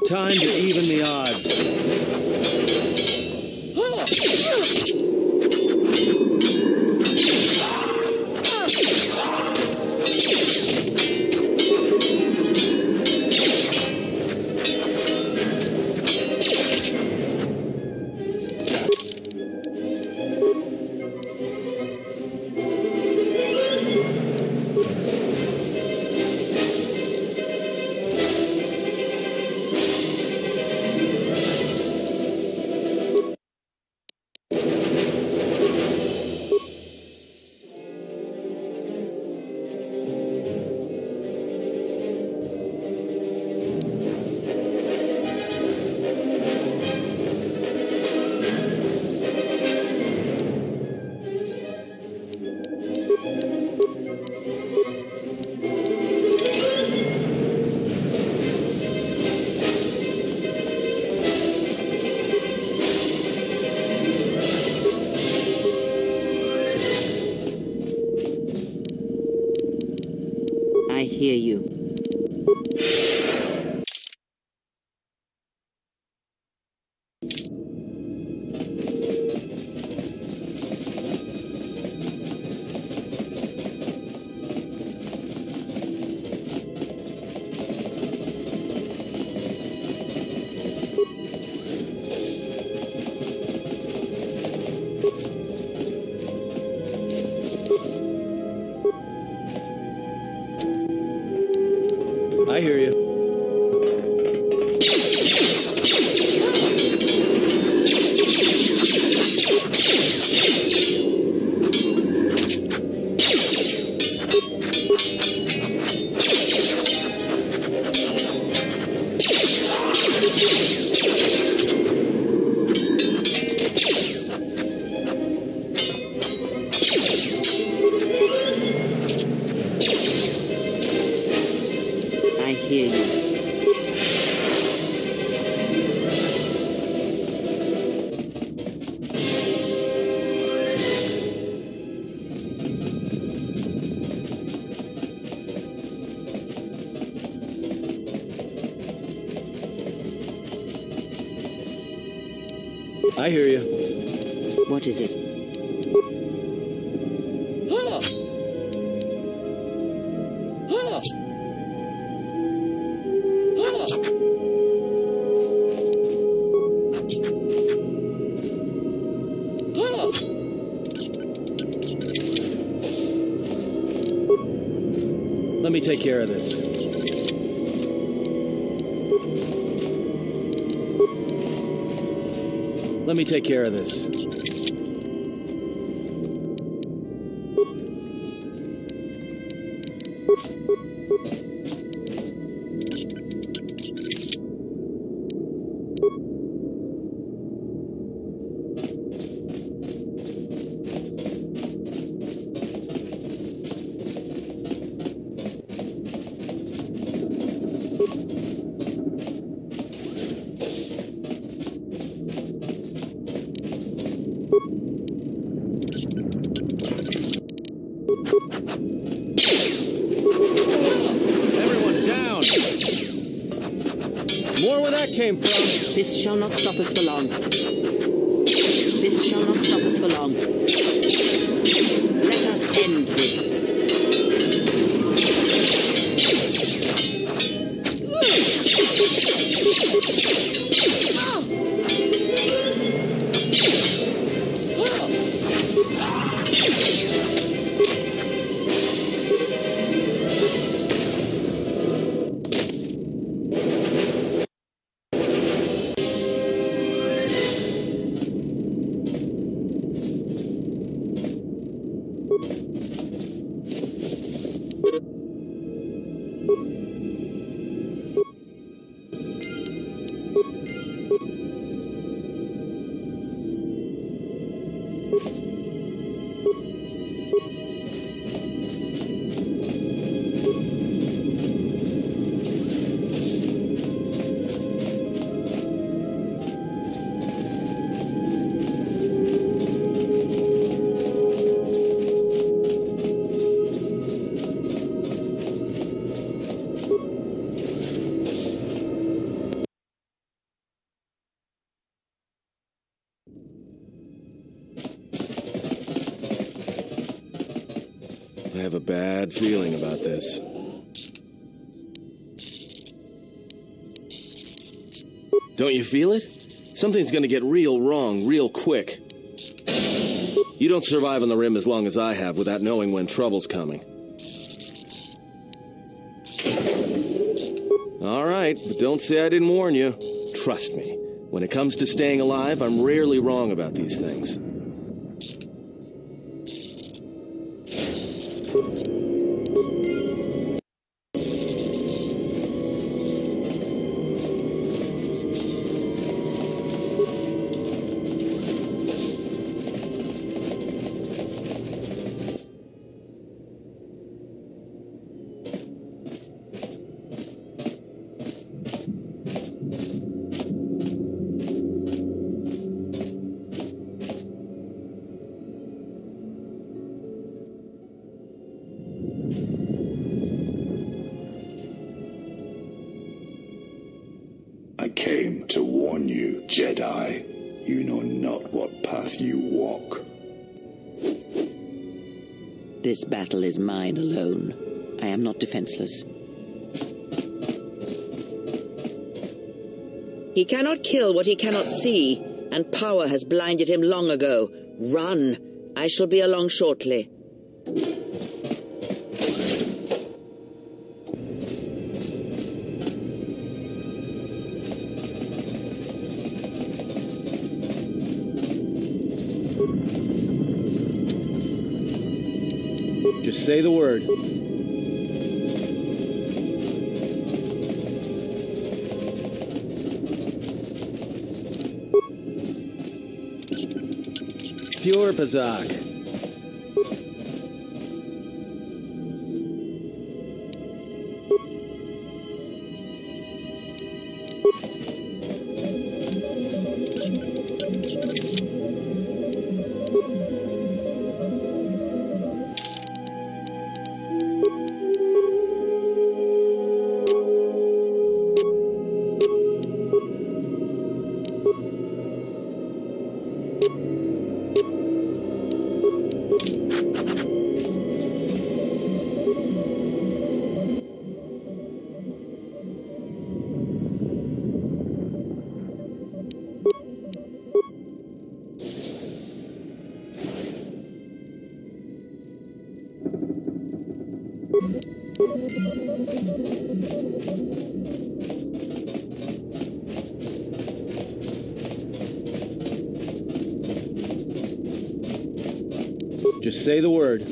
Time to even the odds. I hear you. I hear you. I hear you. I hear you. What is it? Let me take care of this. Let me take care of this. This shall not stop us for long. This shall not stop us for long. Let us end this. I have a bad feeling about this. Don't you feel it? Something's gonna get real wrong real quick. You don't survive on the rim as long as I have without knowing when trouble's coming. All right, but don't say I didn't warn you. Trust me, when it comes to staying alive, I'm rarely wrong about these things. I came to warn you, Jedi. You know not what path you walk. This battle is mine alone. I am not defenseless. He cannot kill what he cannot see, and power has blinded him long ago. Run! I shall be along shortly. Just say the word. Pure Pazak. Just say the word.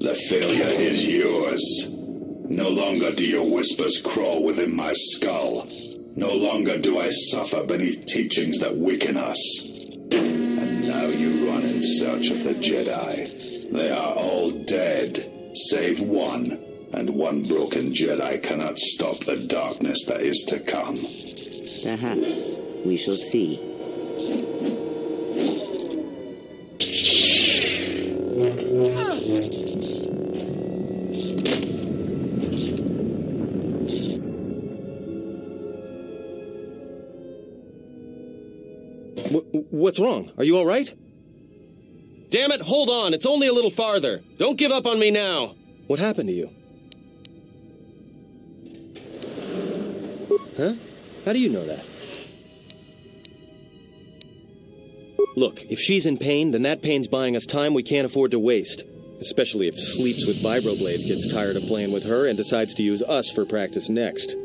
The failure is yours. No longer do your whispers crawl within my skull. No longer do I suffer beneath teachings that weaken us. And now you run in search of the Jedi. They are all dead, save one. And one broken Jedi cannot stop the darkness that is to come. Perhaps we shall see. What's wrong? Are you all right? Damn it, hold on. It's only a little farther. Don't give up on me now. What happened to you? Huh? How do you know that? Look, if she's in pain, then that pain's buying us time we can't afford to waste. Especially if Sleeps with Vibroblades gets tired of playing with her and decides to use us for practice next.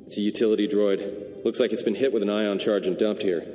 It's a utility droid. Looks like it's been hit with an ion charge and dumped here.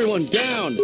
Everyone down!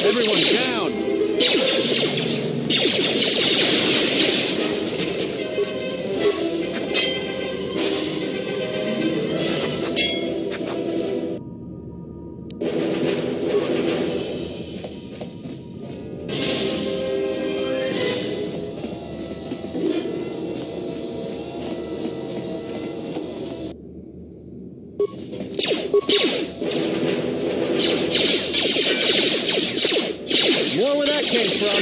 Everyone down! More where that came from.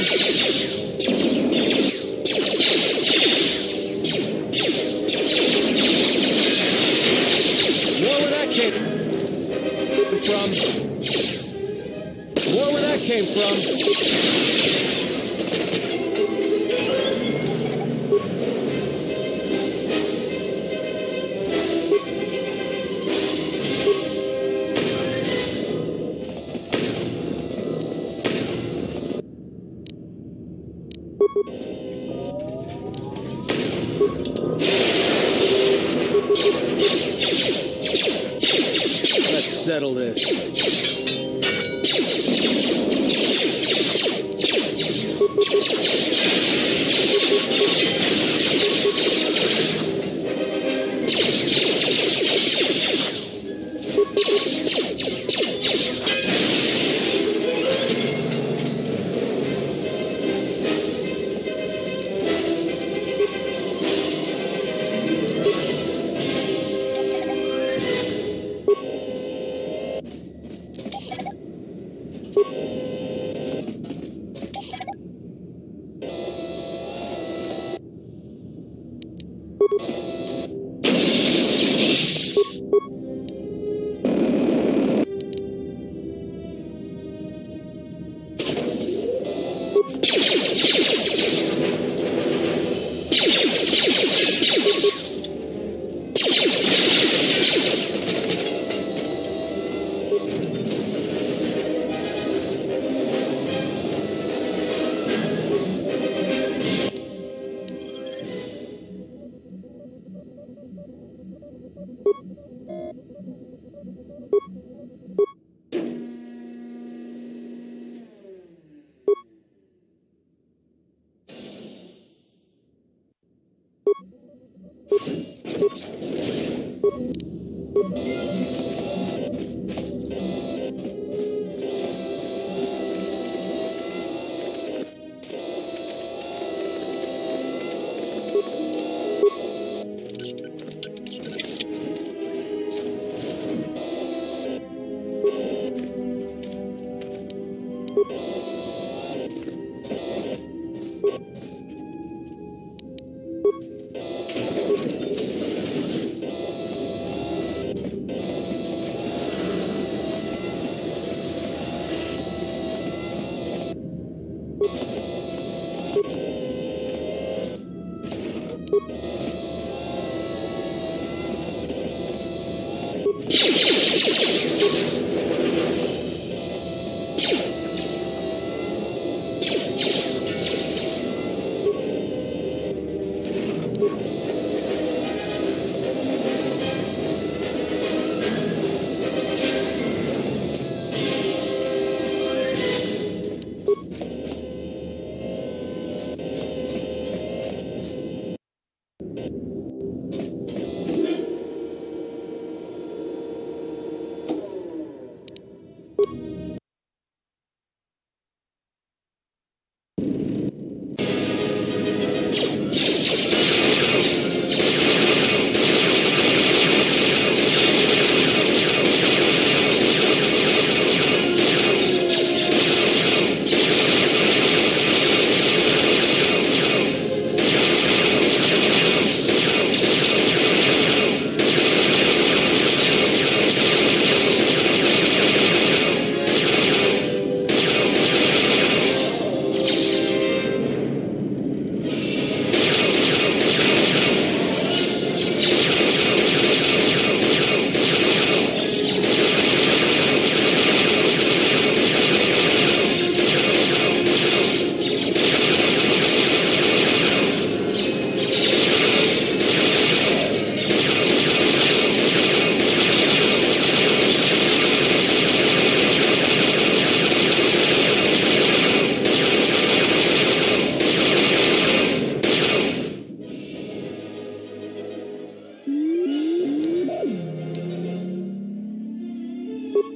More where that came from. More where that came from. Let's settle this.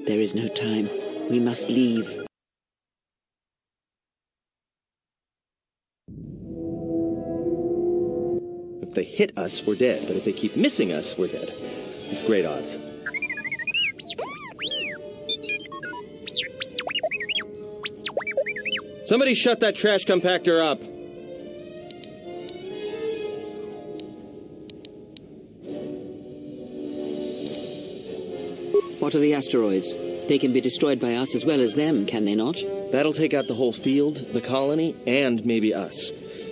There is no time. We must leave. If they hit us, we're dead, but if they keep missing us, we're dead. It's great odds. Somebody shut that trash compactor up! What are the asteroids? They can be destroyed by us as well as them, can they not? That'll take out the whole field, the colony, and maybe us.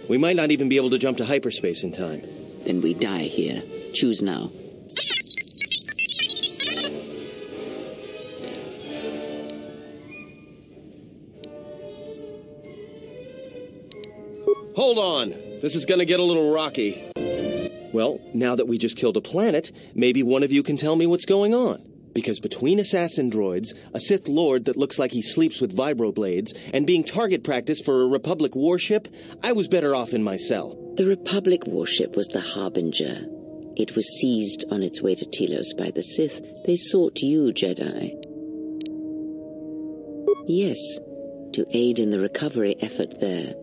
We might not even be able to jump to hyperspace in time. Then we die here. Choose now. Hold on! This is gonna get a little rocky. Well, now that we just killed a planet, maybe one of you can tell me what's going on. Because between assassin droids, a Sith Lord that looks like he sleeps with vibroblades, and being target practice for a Republic warship, I was better off in my cell. The Republic warship was the Harbinger. It was seized on its way to Telos by the Sith. They sought you, Jedi. Yes, to aid in the recovery effort there.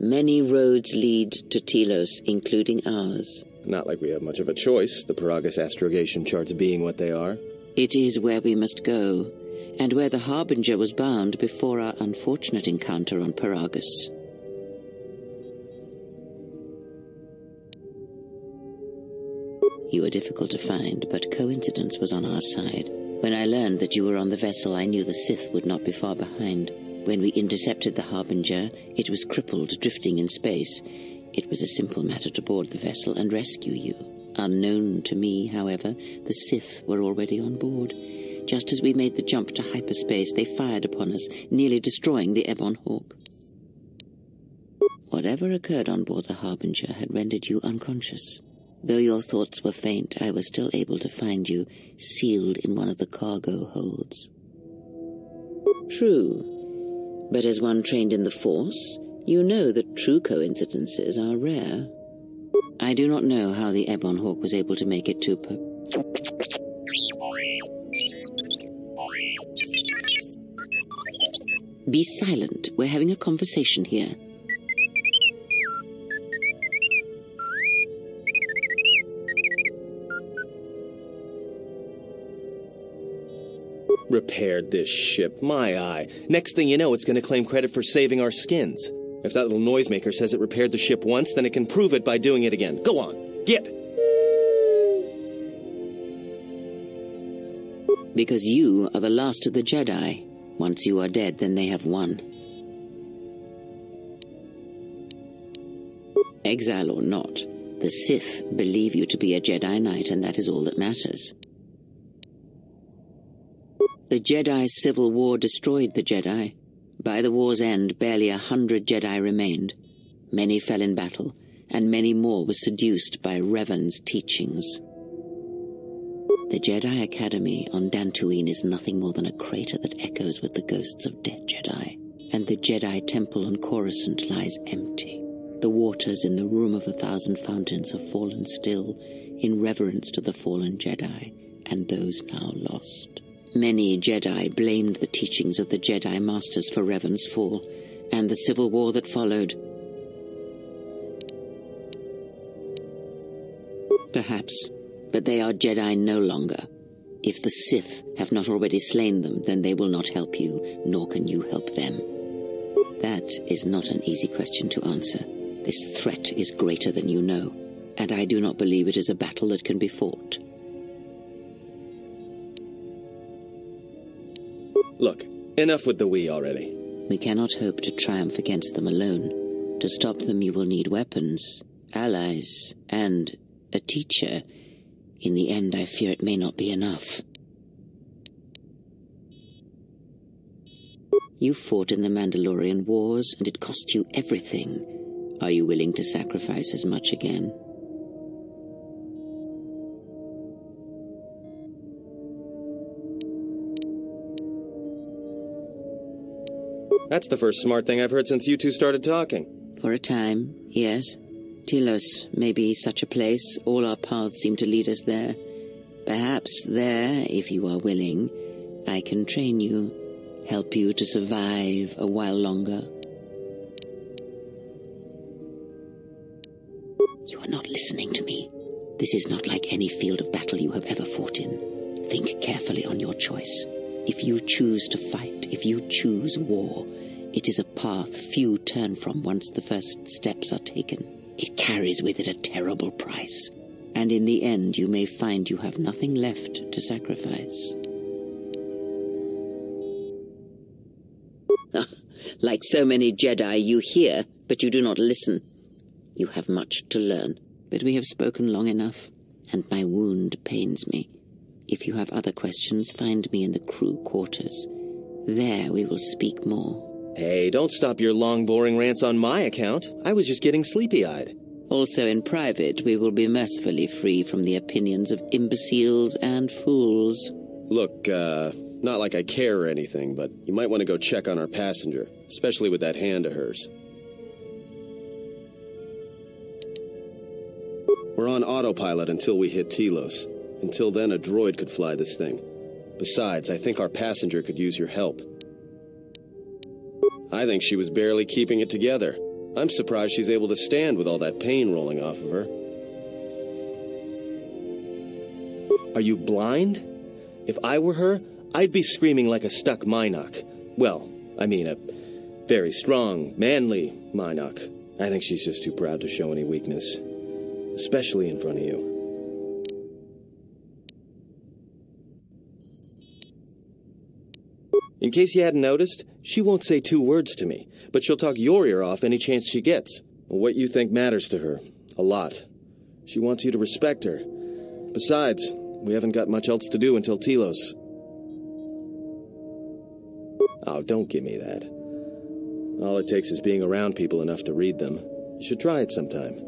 Many roads lead to Telos, including ours. Not like we have much of a choice, the Peragus astrogation charts being what they are. It is where we must go, and where the Harbinger was bound before our unfortunate encounter on Peragus. You were difficult to find, but coincidence was on our side. When I learned that you were on the vessel, I knew the Sith would not be far behind. When we intercepted the Harbinger, it was crippled, drifting in space. It was a simple matter to board the vessel and rescue you. Unknown to me, however, the Sith were already on board. Just as we made the jump to hyperspace, they fired upon us, nearly destroying the Ebon Hawk. Whatever occurred on board the Harbinger had rendered you unconscious. Though your thoughts were faint, I was still able to find you, sealed in one of the cargo holds. True, but as one trained in the Force, you know that true coincidences are rare. I do not know how the Ebon Hawk was able to make it to Be silent. We're having a conversation here. Repaired this ship, my eye. Next thing you know, it's going to claim credit for saving our skins. If that little noisemaker says it repaired the ship once, then it can prove it by doing it again. Go on, get! Because you are the last of the Jedi. Once you are dead, then they have won. Exile or not, the Sith believe you to be a Jedi Knight, and that is all that matters. The Jedi Civil War destroyed the Jedi. By the war's end, barely 100 Jedi remained. Many fell in battle, and many more were seduced by Revan's teachings. The Jedi Academy on Dantooine is nothing more than a crater that echoes with the ghosts of dead Jedi, and the Jedi Temple on Coruscant lies empty. The waters in the Room of 1,000 Fountains have fallen still in reverence to the fallen Jedi and those now lost. Many Jedi blamed the teachings of the Jedi Masters for Revan's fall, and the civil war that followed. Perhaps, but they are Jedi no longer. If the Sith have not already slain them, then they will not help you, nor can you help them. That is not an easy question to answer. This threat is greater than you know, and I do not believe it is a battle that can be fought. Look, enough with the we already. We cannot hope to triumph against them alone. To stop them, you will need weapons, allies, and a teacher. In the end, I fear it may not be enough. You fought in the Mandalorian Wars, and it cost you everything. Are you willing to sacrifice as much again? That's the first smart thing I've heard since you two started talking. For a time, yes. Telos may be such a place. All our paths seem to lead us there. Perhaps there, if you are willing, I can train you, help you to survive a while longer. You are not listening to me. This is not like any field of battle you have ever fought in. Think carefully on your choice. If you choose to fight, if you choose war, it is a path few turn from once the first steps are taken. It carries with it a terrible price, and in the end you may find you have nothing left to sacrifice. Like so many Jedi, you hear, but you do not listen. You have much to learn. But we have spoken long enough, and my wound pains me. If you have other questions, find me in the crew quarters. There we will speak more. Hey, don't stop your long, boring rants on my account. I was just getting sleepy-eyed. Also in private, we will be mercifully free from the opinions of imbeciles and fools. Look, not like I care or anything, but you might want to go check on our passenger, especially with that hand of hers. We're on autopilot until we hit Telos. Until then, a droid could fly this thing. Besides, I think our passenger could use your help. I think she was barely keeping it together. I'm surprised she's able to stand with all that pain rolling off of her. Are you blind? If I were her, I'd be screaming like a stuck Mynock. Well, I mean a very strong, manly Mynock. I think she's just too proud to show any weakness. Especially in front of you. In case you hadn't noticed, she won't say 2 words to me, but she'll talk your ear off any chance she gets. What you think matters to her. A lot. She wants you to respect her. Besides, we haven't got much else to do until Telos. Oh, don't give me that. All it takes is being around people enough to read them. You should try it sometime.